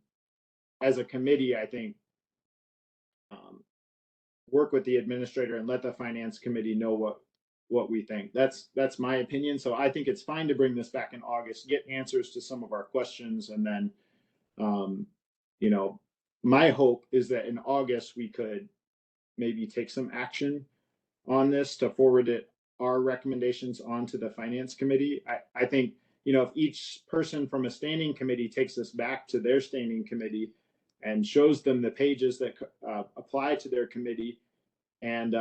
as a committee, I think, work with the administrator and let the finance committee know what we think. That's my opinion. So I think it's fine to bring this back in August, get answers to some of our questions, and then, you know, my hope is that in August we could maybe take some action on this to forward our recommendations onto the finance committee. I think, you know, if each person from a standing committee takes this back to their standing committee and shows them the pages that apply to their committee and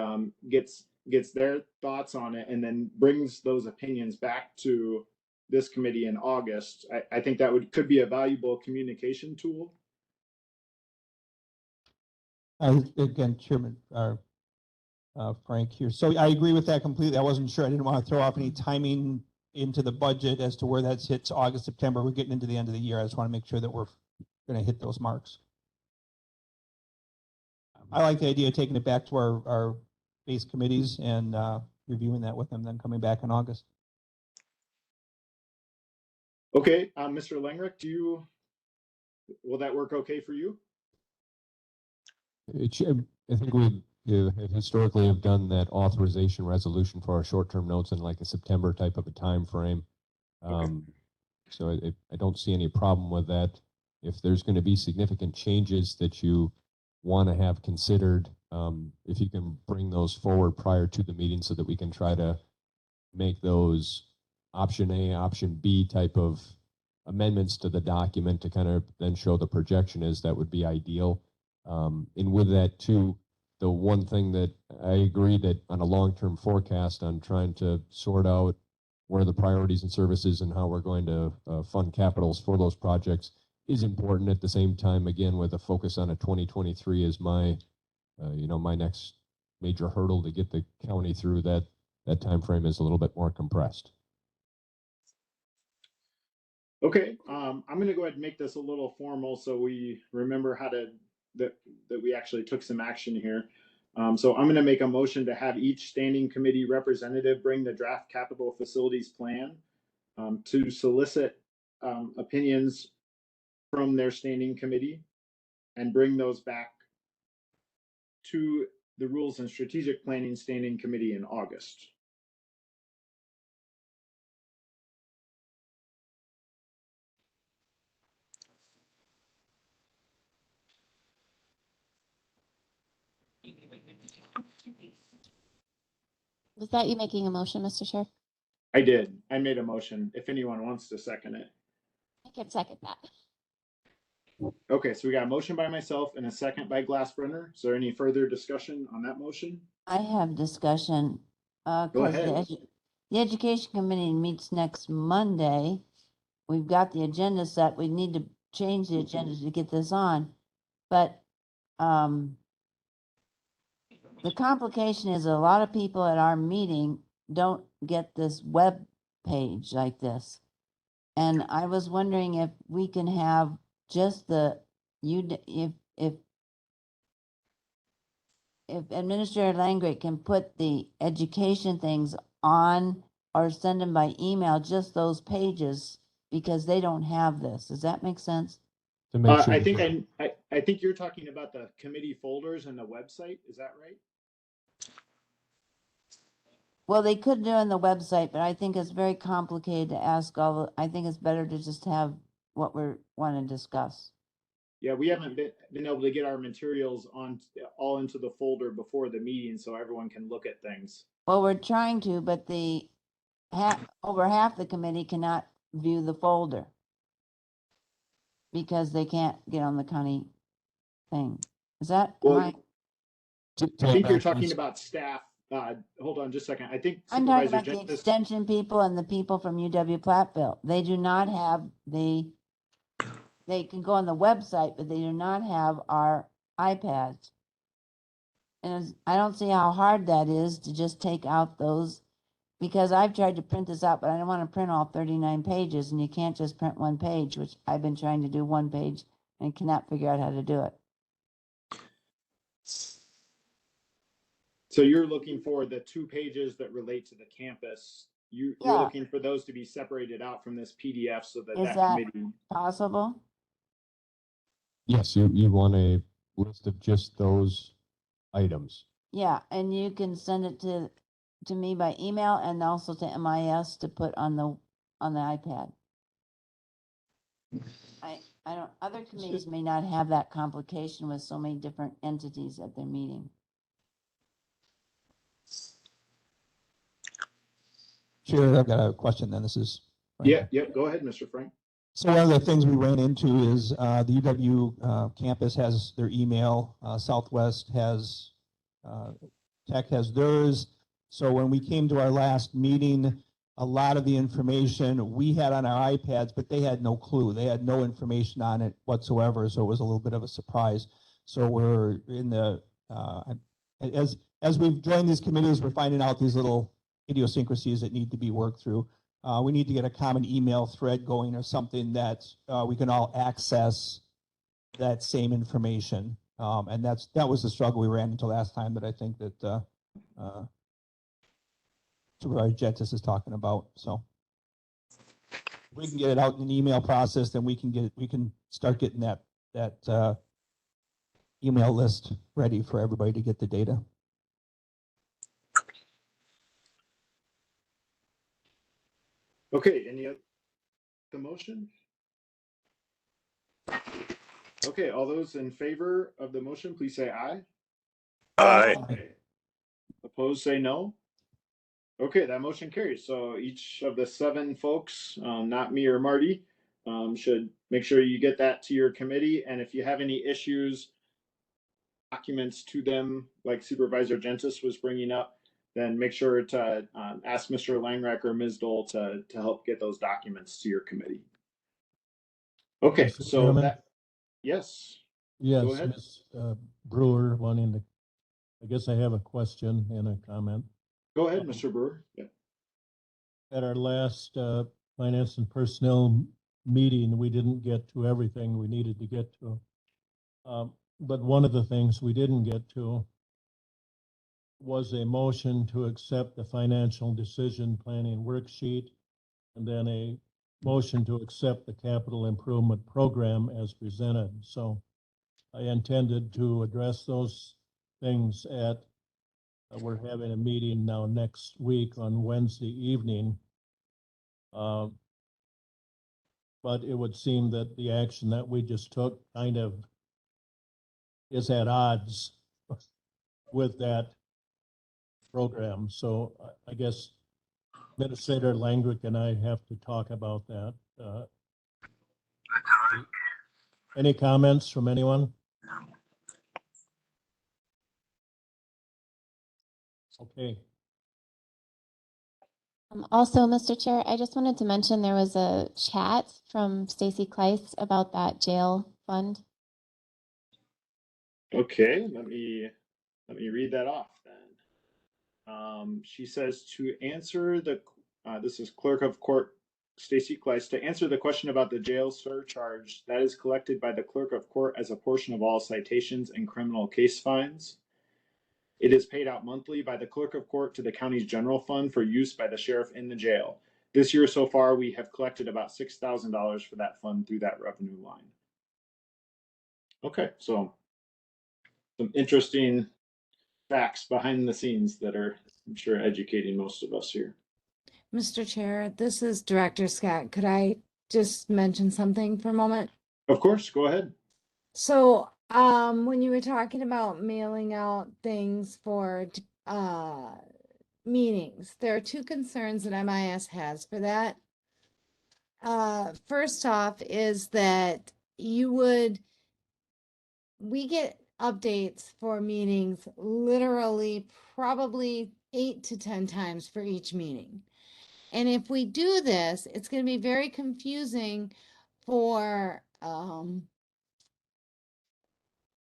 gets their thoughts on it and then brings those opinions back to this committee in August, I think that could be a valuable communication tool. Again, Chairman Frank here. So I agree with that completely. I wasn't sure. I didn't want to throw off any timing into the budget as to where that hits August, September. We're getting into the end of the year. I just want to make sure that we're going to hit those marks. I like the idea of taking it back to our base committees and reviewing that with them, then coming back in August. Okay, Mr. Langrick, will that work okay for you? I think we historically have done that authorization resolution for our short-term notes in like a September type of a time frame. Okay. So I don't see any problem with that. If there's going to be significant changes that you want to have considered, if you can bring those forward prior to the meeting so that we can try to make those option A, option B type of amendments to the document to kind of then show the projection is, that would be ideal. And with that too, the one thing that I agree that on a long-term forecast on trying to sort out where the priorities and services and how we're going to fund capitals for those projects is important. At the same time, again, with a focus on a 2023 is my, my next major hurdle to get the county through that time frame is a little bit more compressed. Okay, I'm going to go ahead and make this a little formal so we remember that we actually took some action here. So I'm going to make a motion to have each standing committee representative bring the draft capital facilities plan to solicit opinions from their standing committee and bring those back to the Rules and Strategic Planning Standing Committee in August. Was that you making a motion, Mr. Chair? I did. I made a motion. If anyone wants to second it. I can second that. Okay, so we got a motion by myself and a second by Glassbrenner. Is there any further discussion on that motion? I have discussion, Go cause ahead. the education committee meets next Monday. We've got the agenda set. We need to change the agenda to get this on. But, the complication is a lot of people at our meeting don't get this web page like this. And I was wondering if we can have just if Administrator Langrick can put the education things on or send them by email, just those pages, because they don't have this. Does that make sense? To make sure I think you're talking about the committee folders and the website. Is that right? Well, they could do it on the website, but I think it's very complicated to ask I think it's better to just have what we're want to discuss. Yeah, we haven't been able to get our materials on all into the folder before the meeting so everyone can look at things. Well, we're trying to, but over half the committee cannot view the folder because they can't get on the county thing. Is that Well, am I think you're talking about staff. Hold on just a second. I think I'm talking Supervisor about the Gentis, extension people and the people from UW Platteville. They do not have they can go on the website, but they do not have our iPads. And I don't see how hard that is to just take out those, because I've tried to print this out, but I don't want to print all 39 pages, and you can't just print one page, which I've been trying to do one page and cannot figure out how to do it. so you're looking for the 2 pages that relate to the campus. You're Yeah. looking for those to be separated out from this PDF so that Is that that committee. possible? Yes, you want a list of just those items. Yeah, and you can send it to me by email and also to MIS to put on the iPad. I don't, other committees may not have that complication with so many different entities at their meeting. Sure, I've got a question then. This is Frank. Yeah, go ahead, Mr. Frank. So one of the things we ran into is the UW campus has their email, Southwest has, Tech has theirs. So when we came to our last meeting, a lot of the information we had on our iPads, but they had no clue. They had no information on it whatsoever. So it was a little bit of a surprise. So we're in the, as we've joined these committees, we're finding out these little idiosyncrasies that need to be worked through. We need to get a common email thread going or something that we can all access that same information. And that was the struggle we ran into last time that I think that Supervisor Gentis is talking about. So if we can get it out in an email process, then we can start getting that email list ready for everybody to get the data. Okay, any other the motion? Okay, all those in favor of the motion, please say aye. Aye. Opposed, say no. Okay, that motion carries. So each of the 7 folks, not me or Marty, should make sure you get that to your committee. And if you have any issues, documents to them, like Supervisor Gentis was bringing up, then make sure to ask Mr. Langreich or Ms. Dole to help get those documents to your committee. Okay, Mr. so Chairman? that, yes. Yes, Go ahead. Ms. Brewer wanting to, I guess I have a question and a comment. Go ahead, Mr. Brewer. Yeah. At our last Finance and Personnel meeting, we didn't get to everything we needed to get to. But one of the things we didn't get to was a motion to accept the financial decision planning worksheet, and then a motion to accept the capital improvement program as presented. So I intended to address those things at, we're having a meeting now next week on Wednesday evening. But it would seem that the action that we just took kind of is at odds with that program. So I guess Administrator Langrick and I have to talk about that. Any comments from anyone? Okay. Also, Mr. Chair, I just wanted to mention there was a chat from Stacy Kleiss about that jail fund. Okay, let me read that off then. She says to answer the this is Clerk of Court Stacy Kleiss, to answer the question about the jail surcharge that is collected by the Clerk of Court as a portion of all citations and criminal case fines. It is paid out monthly by the Clerk of Court to the county's general fund for use by the sheriff in the jail. This year so far, we have collected about $6,000 for that fund through that revenue line. Okay, so some interesting facts behind the scenes that are, I'm sure, educating most of us here. Mr. Chair, this is Director Scott. Could I just mention something for a moment? Of course, go ahead. So, when you were talking about mailing out things for meetings, there are two concerns that MIS has for that. First off is that we get updates for meetings literally probably 8 to 10 times for each meeting. And if we do this, it's going to be very confusing for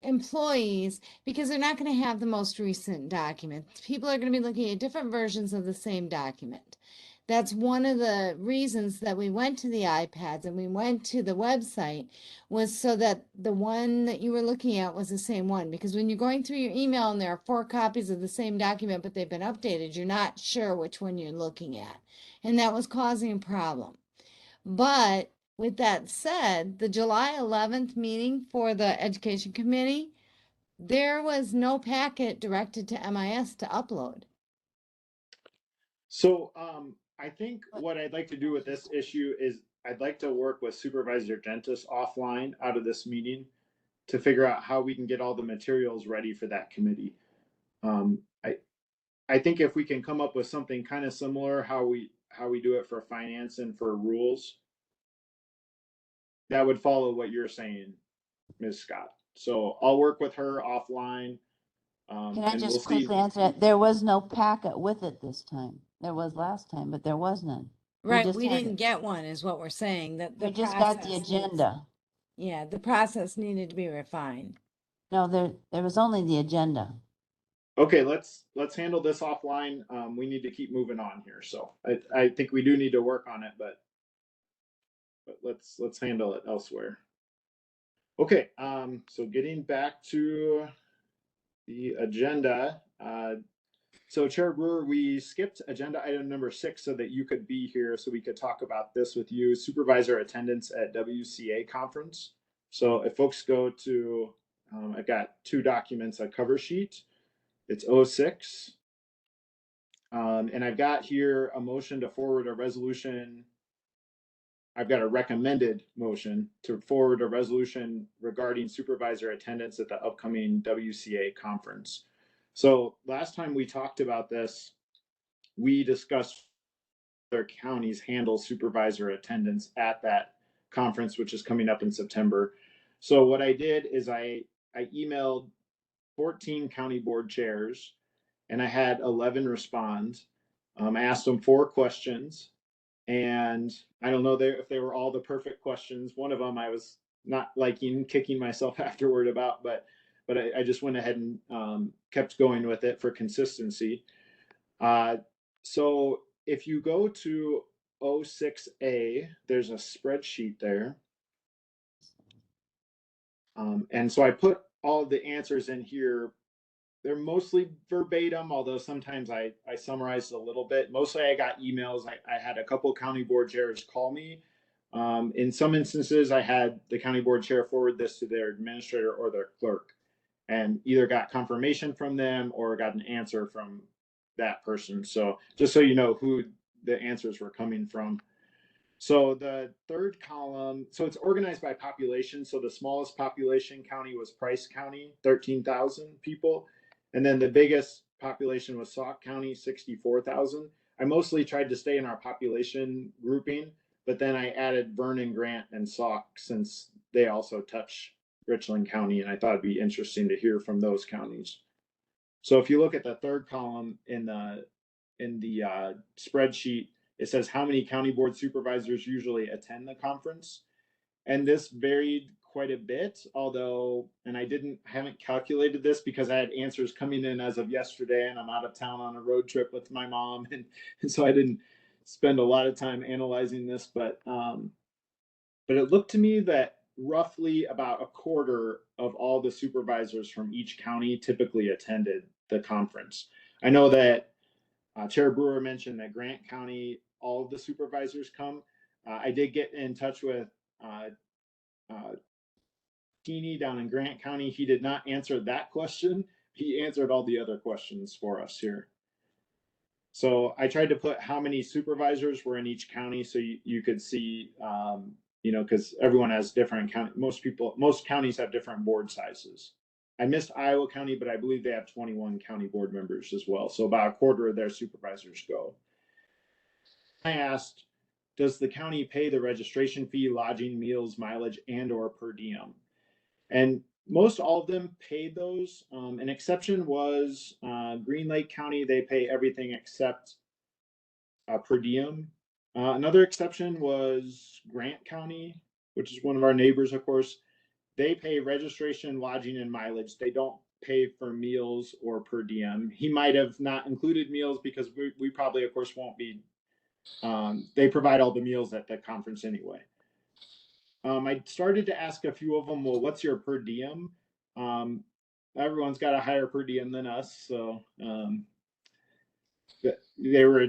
employees because they're not going to have the most recent document. People are going to be looking at different versions of the same document. That's one of the reasons that we went to the iPads and we went to the website, was so that the one that you were looking at was the same one. Because when you're going through your email and there are 4 copies of the same document, but they've been updated, you're not sure which one you're looking at. And that was causing a problem. But with that said, the July 11th meeting for the Education Committee, there was no packet directed to MIS to upload. So I think what I'd like to do with this issue is I'd like to work with Supervisor Gentis offline out of this meeting to figure out how we can get all the materials ready for that committee. I think if we can come up with something kind of similar, how we do it for finance and for rules, that would follow what you're saying, Ms. Scott. So I'll work with her offline. Can I and just we'll see. quickly answer that? There was no packet with it this time. There was last time, but there was none. Right, just we had didn't it. get one is what we're saying, that the We just got the process agenda. yeah, the process needed to be refined. No, there was only the agenda. Okay, let's handle this offline. We need to keep moving on here. So I think we do need to work on it, but let's handle it elsewhere. Okay, so getting back to the agenda. So Chair Brewer, we skipped agenda item number 6 so that you could be here so we could talk about this with you. Supervisor attendance at WCA conference. So if folks go to, I've got 2 documents, a cover sheet. It's 06. And I've got here a motion to forward a resolution. I've got a recommended motion to forward a resolution regarding supervisor attendance at the upcoming WCA conference. So last time we talked about this, we discussed other counties handle supervisor attendance at that conference, which is coming up in September. So what I did is I emailed 14 county board chairs and I had 11 respond. I asked them 4 questions, and I don't know if they were all the perfect questions. One of them I was not liking, kicking myself afterward about, but I just went ahead and kept going with it for consistency. So if you go to 06A, there's a spreadsheet there. And so I put all the answers in here. They're mostly verbatim, although sometimes I summarized a little bit. Mostly I got emails. I had a couple county board chairs call me. In some instances, I had the county board chair forward this to their administrator or their clerk and either got confirmation from them or got an answer from that person. So just so you know who the answers were coming from. So the third column, so it's organized by population. So the smallest population county was Price County, 13,000 people. And then the biggest population was Sauk County, 64,000. I mostly tried to stay in our population grouping, but then I added Vernon, Grant, and Sauk since they also touch Richland County, and I thought it'd be interesting to hear from those counties. So if you look at the third column in the spreadsheet, it says how many county board supervisors usually attend the conference. And this varied quite a bit, although, and I haven't calculated this because I had answers coming in as of yesterday and I'm out of town on a road trip with my mom. And so I didn't spend a lot of time analyzing this, but it looked to me that roughly about a quarter of all the supervisors from each county typically attended the conference. I know that Chair Brewer mentioned that Grant County, all of the supervisors come. I did get in touch with Keeney down in Grant County. He did not answer that question. He answered all the other questions for us here. So I tried to put how many supervisors were in each county, so you could see, because everyone has different county. Most counties have different board sizes. I missed Iowa County, but I believe they have 21 county board members as well. So about a quarter of their supervisors go. I asked, does the county pay the registration fee, lodging, meals, mileage, and/or per diem? And most all of them paid those. An exception was Green Lake County. They pay everything except per diem. Another exception was Grant County, which is one of our neighbors, of course. They pay registration, lodging, and mileage. They don't pay for meals or per diem. He might have not included meals because we probably, of course, won't be. They provide all the meals at the conference anyway. I started to ask a few of them, well, what's your per diem? Everyone's got a higher per diem than us. So they were,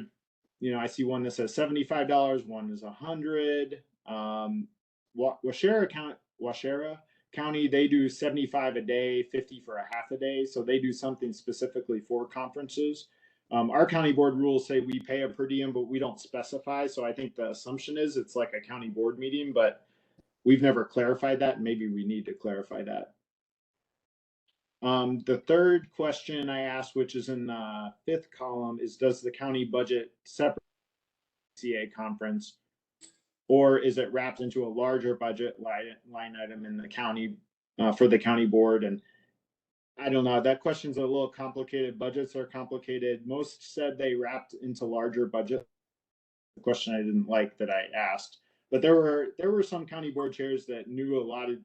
I see one that says $75, one is $100. Washera County, they do 75 a day, 50 for a half a day. So they do something specifically for conferences. Our county board rules say we pay a per diem, but we don't specify. So I think the assumption is it's like a county board meeting, but we've never clarified that, and maybe we need to clarify that. The third question I asked, which is in the fifth column, is does the county budget separate CA conference, or is it wrapped into a larger budget line item in the county for the county board? And I don't know, that question's a little complicated. Budgets are complicated. Most said they wrapped into larger budget. The question I didn't like that I asked. But there were some county board chairs that knew a lot of.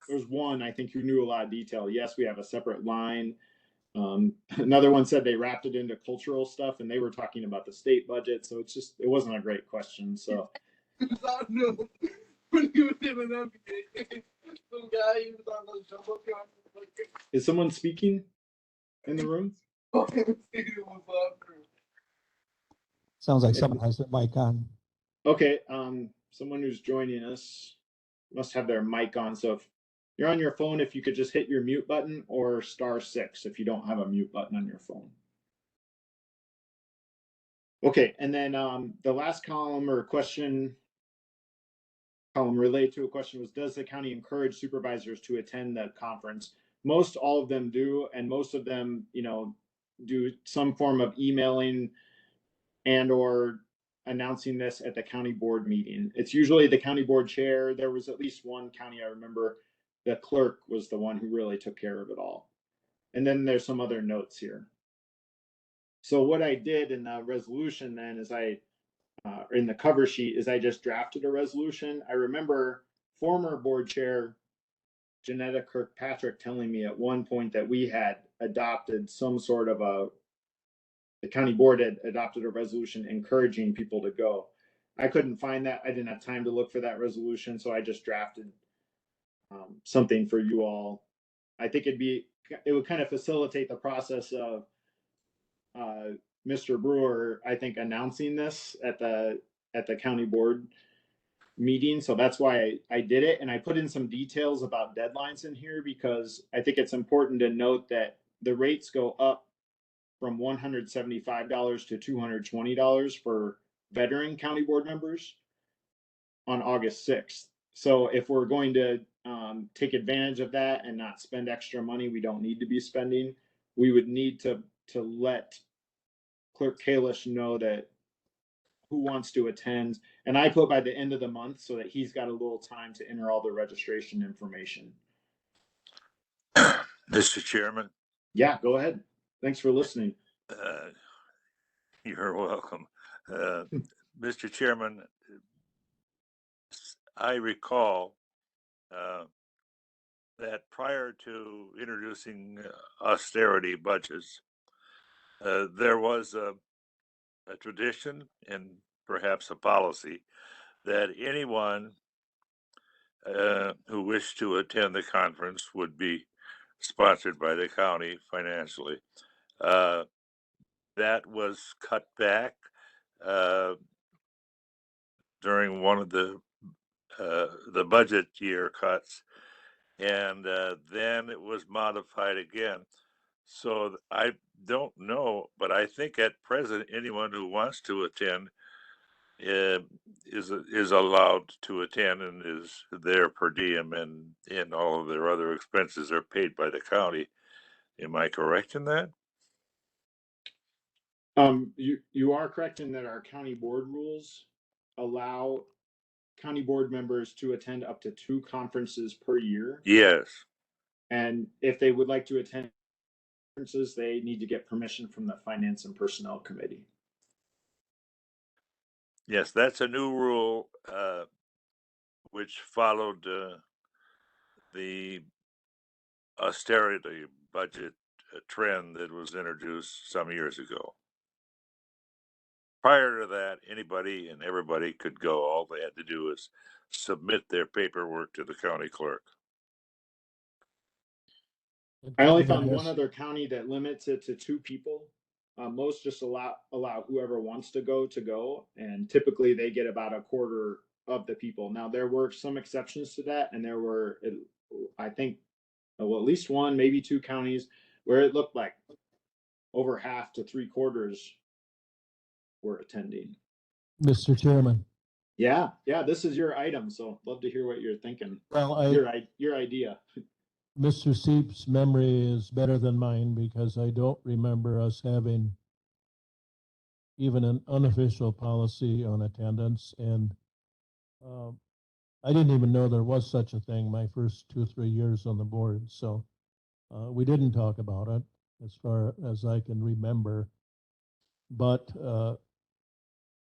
There was one I think who knew a lot of detail. Yes, we have a separate line. Another one said they wrapped it into cultural stuff, and they were talking about the state budget. So it wasn't a great question. So. Is someone speaking in the room? Sounds like someone has their mic on. Okay, someone who's joining us must have their mic on. So if you're on your phone, if you could just hit your mute button, or *6 if you don't have a mute button on your phone. Okay, and then the last column or question related to a question was, does the county encourage supervisors to attend the conference? Most all of them do, and most of them, do some form of emailing and or announcing this at the county board meeting. It's usually the county board chair. There was at least one county I remember, the clerk was the one who really took care of it all. And then there's some other notes here. So what I did in the resolution then is in the cover sheet is I just drafted a resolution. I remember former board chair Janetta Kirkpatrick telling me at one point that we had adopted some sort of the county board had adopted a resolution encouraging people to go. I couldn't find that. I didn't have time to look for that resolution, so I just drafted something for you all. I think it would kind of facilitate the process of Mr. Brewer, I think, announcing this at the county board meeting. So that's why I did it. And I put in some details about deadlines in here because I think it's important to note that the rates go up from $175 to $220 for veteran county board members on August 6th. So if we're going to take advantage of that and not spend extra money we don't need to be spending, we would need to let Clerk Kalish know that who wants to attend. And I put by the end of the month so that he's got a little time to enter all the registration information. Mr. Chairman? Yeah, go ahead. Thanks for listening. You're welcome. Mr. Chairman, I recall that prior to introducing austerity budgets, there was a tradition and perhaps a policy that anyone who wished to attend the conference would be sponsored by the county financially. That was cut back during one of the budget year cuts, and then it was modified again. So I don't know, but I think at present, anyone who wants to attend is allowed to attend and is there per diem, and all of their other expenses are paid by the county. Am I correct in that? You are correct in that our county board rules allow county board members to attend up to 2 conferences per year. Yes. And if they would like to attend conferences, they need to get permission from the Finance and Personnel Committee. Yes, that's a new rule, which followed the austerity budget trend that was introduced some years ago. Prior to that, anybody and everybody could go. All they had to do is submit their paperwork to the county clerk. I only found one other county that limits it to 2 people. Most just allow whoever wants to go, and typically they get about a quarter of the people. Now there were some exceptions to that, and there were, I think, well, at least 1, maybe 2 counties where it looked like over half to 3/4 were attending. Mr. Chairman. Yeah, this is your item, so love to hear what you're thinking. Well, Your idea. Mr. Seep's memory is better than mine because I don't remember us having even an unofficial policy on attendance. And I didn't even know there was such a thing my first 2-3 years on the board. So we didn't talk about it as far as I can remember. But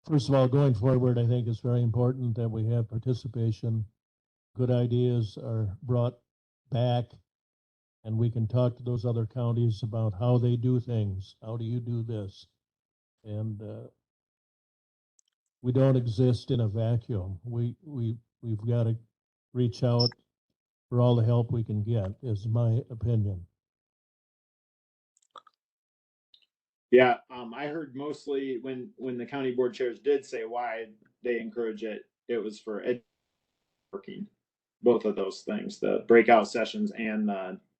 first of all, going forward, I think it's very important that we have participation. Good ideas are brought back, and we can talk to those other counties about how they do things. How do you do this? And we don't exist in a vacuum. We've got to reach out for all the help we can get, is my opinion. Yeah, I heard mostly when the county board chairs did say why they encourage it, it was for working, both of those things, the breakout sessions and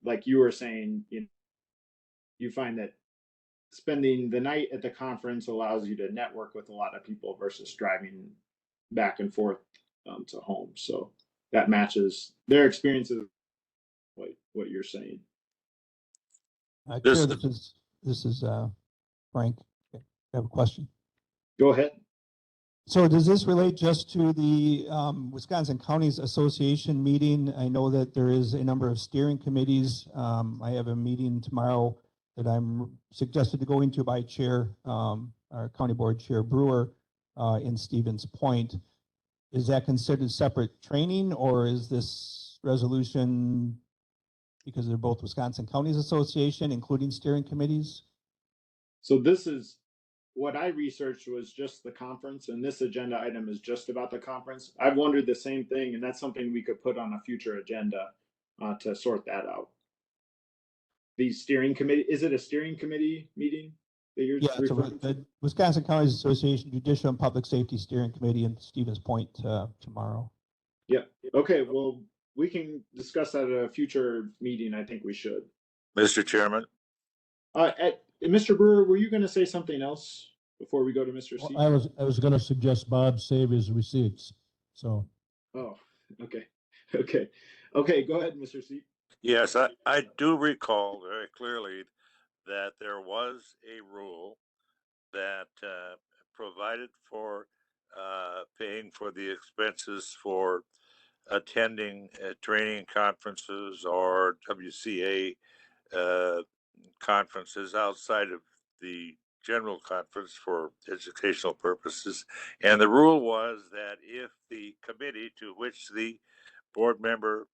like you were saying, you find that spending the night at the conference allows you to network with a lot of people versus driving back and forth to home. So that matches their experiences. What you're saying. Chair, this is Frank. I have a question. Go ahead. So does this relate just to the Wisconsin Counties Association meeting? I know that there is a number of steering committees. I have a meeting tomorrow that I'm suggested to go into by our County Board Chair Brewer in Stevens Point. Is that considered separate training, or is this resolution because they're both Wisconsin Counties Association, including steering committees? So this is what I researched was just the conference, and this agenda item is just about the conference. I've wondered the same thing, and that's something we could put on a future agenda to sort that out. The steering committee, is it a steering committee meeting that you're referring to? The Wisconsin Counties Association Judicial and Public Safety Steering Committee in Stevens Point tomorrow. Yeah. Okay. Well, we can discuss that at a future meeting. I think we should. Mr. Chairman. Mr. Brewer, were you going to say something else before we go to Mr. C? Well, I was going to suggest Bob save his receipts. So. Oh, okay. Go ahead, Mr. C. Yes, I do recall very clearly that there was a rule that provided for paying for the expenses for attending training conferences or WCA conferences outside of the general conference for educational purposes. And the rule was that if the committee to which the board member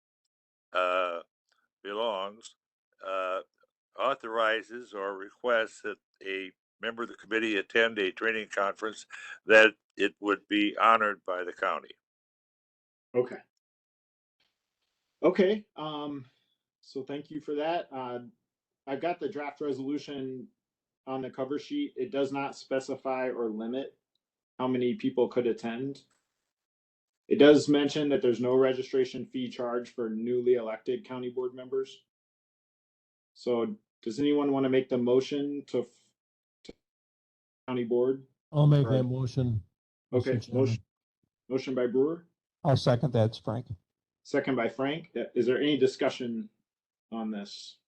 belongs authorizes or requests that a member of the committee attend a training conference, that it would be honored by the county. Okay. So thank you for that. I've got the draft resolution on the cover sheet. It does not specify or limit how many people could attend. It does mention that there's no registration fee charged for newly elected county board members. So Does anyone want to make the motion to county board? I'll make Right. that motion. Okay, Mr. Chairman. motion by Brewer, I'll second that, it's Frank. second by Frank. Is there any discussion on this?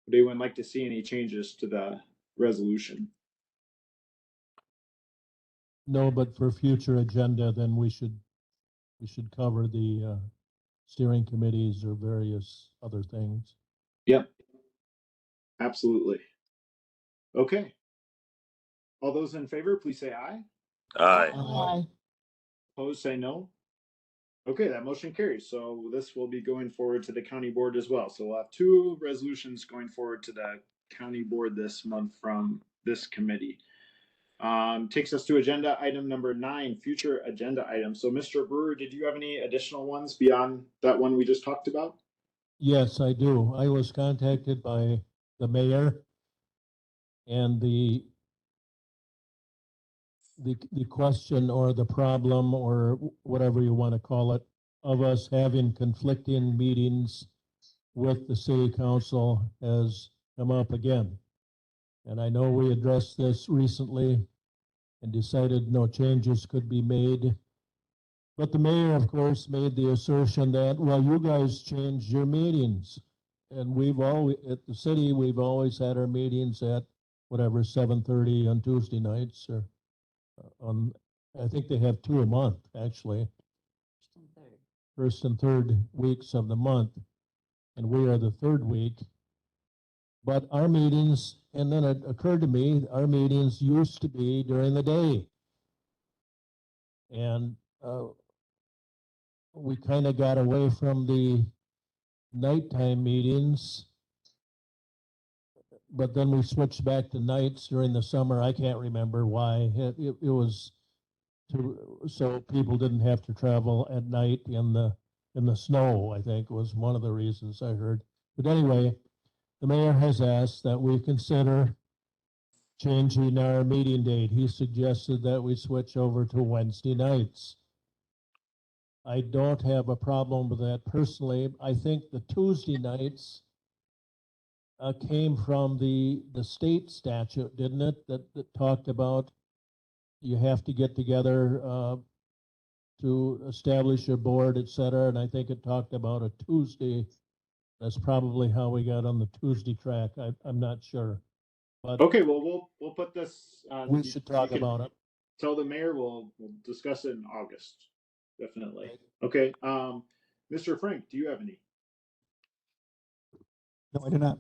Would anyone like to see any changes to the resolution? No, but for future agenda, then we should cover the steering committees or various other things. Yep. Absolutely. Okay. All those in favor, please say aye. Aye. Aye. Opposed, say no. Okay, that motion carries. So this will be going forward to the county board as well. So we'll have two resolutions going forward to the county board this month from this committee. Takes us to agenda item number 9, future agenda items. So Mr. Brewer, did you have any additional ones beyond that one we just talked about? Yes, I do. I was contacted by the mayor, and the question or the problem or whatever you want to call it of us having conflicting meetings with the city council has come up again. And I know we addressed this recently and decided no changes could be made. But the mayor, of course, made the assertion that, well, you guys changed your meetings. And we've always, at the city, we've always had our meetings at whatever, 7:30 on Tuesday nights or on, I think they have 2 a month, actually. First and third weeks of the month. And we are the third week. But our meetings, and then it occurred to me, our meetings used to be during the day. And we kind of got away from the nighttime meetings. But then we switched back to nights during the summer. I can't remember why. It was so people didn't have to travel at night in the snow, I think was one of the reasons I heard. But anyway, the mayor has asked that we consider changing our meeting date. He suggested that we switch over to Wednesday nights. I don't have a problem with that personally. I think the Tuesday nights came from the state statute, didn't it? That talked about you have to get together to establish a board, et cetera. And I think it talked about a Tuesday. That's probably how we got on the Tuesday track. I'm not sure. But Okay, well, we'll put this. we should talk about it. Tell the mayor we'll discuss it in August. Definitely. Okay. Mr. Frank, do you have any? No, I do not.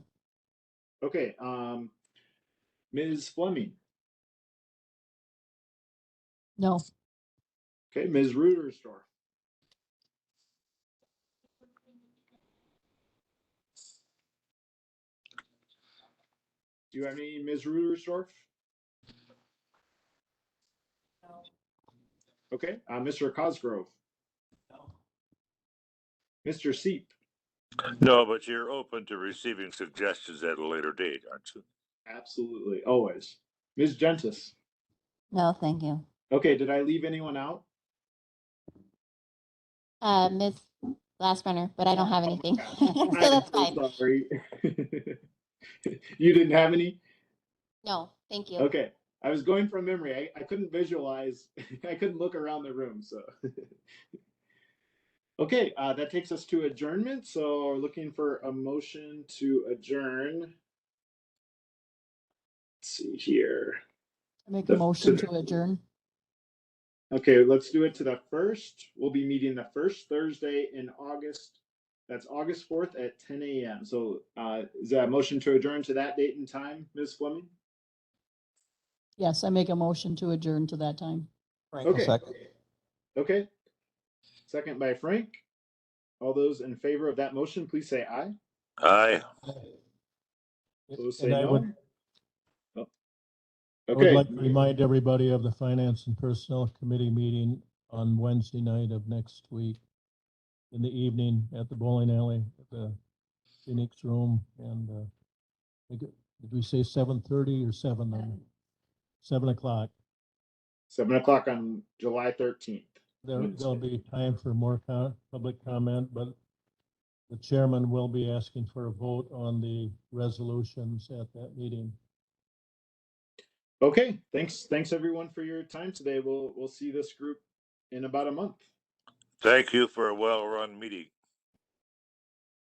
Okay. Ms. Fleming. No. Okay, Ms. Rudersdorf. Do you have any, Ms. Rudersdorf? No. Okay, Mr. Cosgrove. No. Mr. Seep. No, but you're open to receiving suggestions at a later date, aren't you? Absolutely, always. Ms. Gentis. No, thank you. Okay, did I leave anyone out? Ms. Glassbrenner, but I don't have anything. So I'm that's so fine. sorry. You didn't have any? No, thank you. Okay, I was going from memory. I couldn't visualize. I couldn't look around the room, so. Okay, that takes us to adjournment. So we're looking for a motion to adjourn. Let's see here. Make a motion to adjourn. Okay, let's do it to the 1st. We'll be meeting the first Thursday in August. That's August 4th at 10 a.m. So is that a motion to adjourn to that date and time, Ms. Fleming? Yes, I make a motion to adjourn to that time. Frank will Okay. second. Okay. Second by Frank. All those in favor of that motion, please say aye. Aye. Those say And I no. would, Oh. I would Okay. like to remind everybody of the Finance and Personnel Committee meeting on Wednesday night of next week in the evening at the bowling alley, at the Phoenix Room. And did we say 7:30 or 7? 7 o'clock. 7 o'clock on July 13th. There'll be time for more public comment, but the chairman will be asking for a vote on the resolutions at that meeting. Okay, thanks everyone for your time today. We'll see this group in about a month. Thank you for a well-run meeting.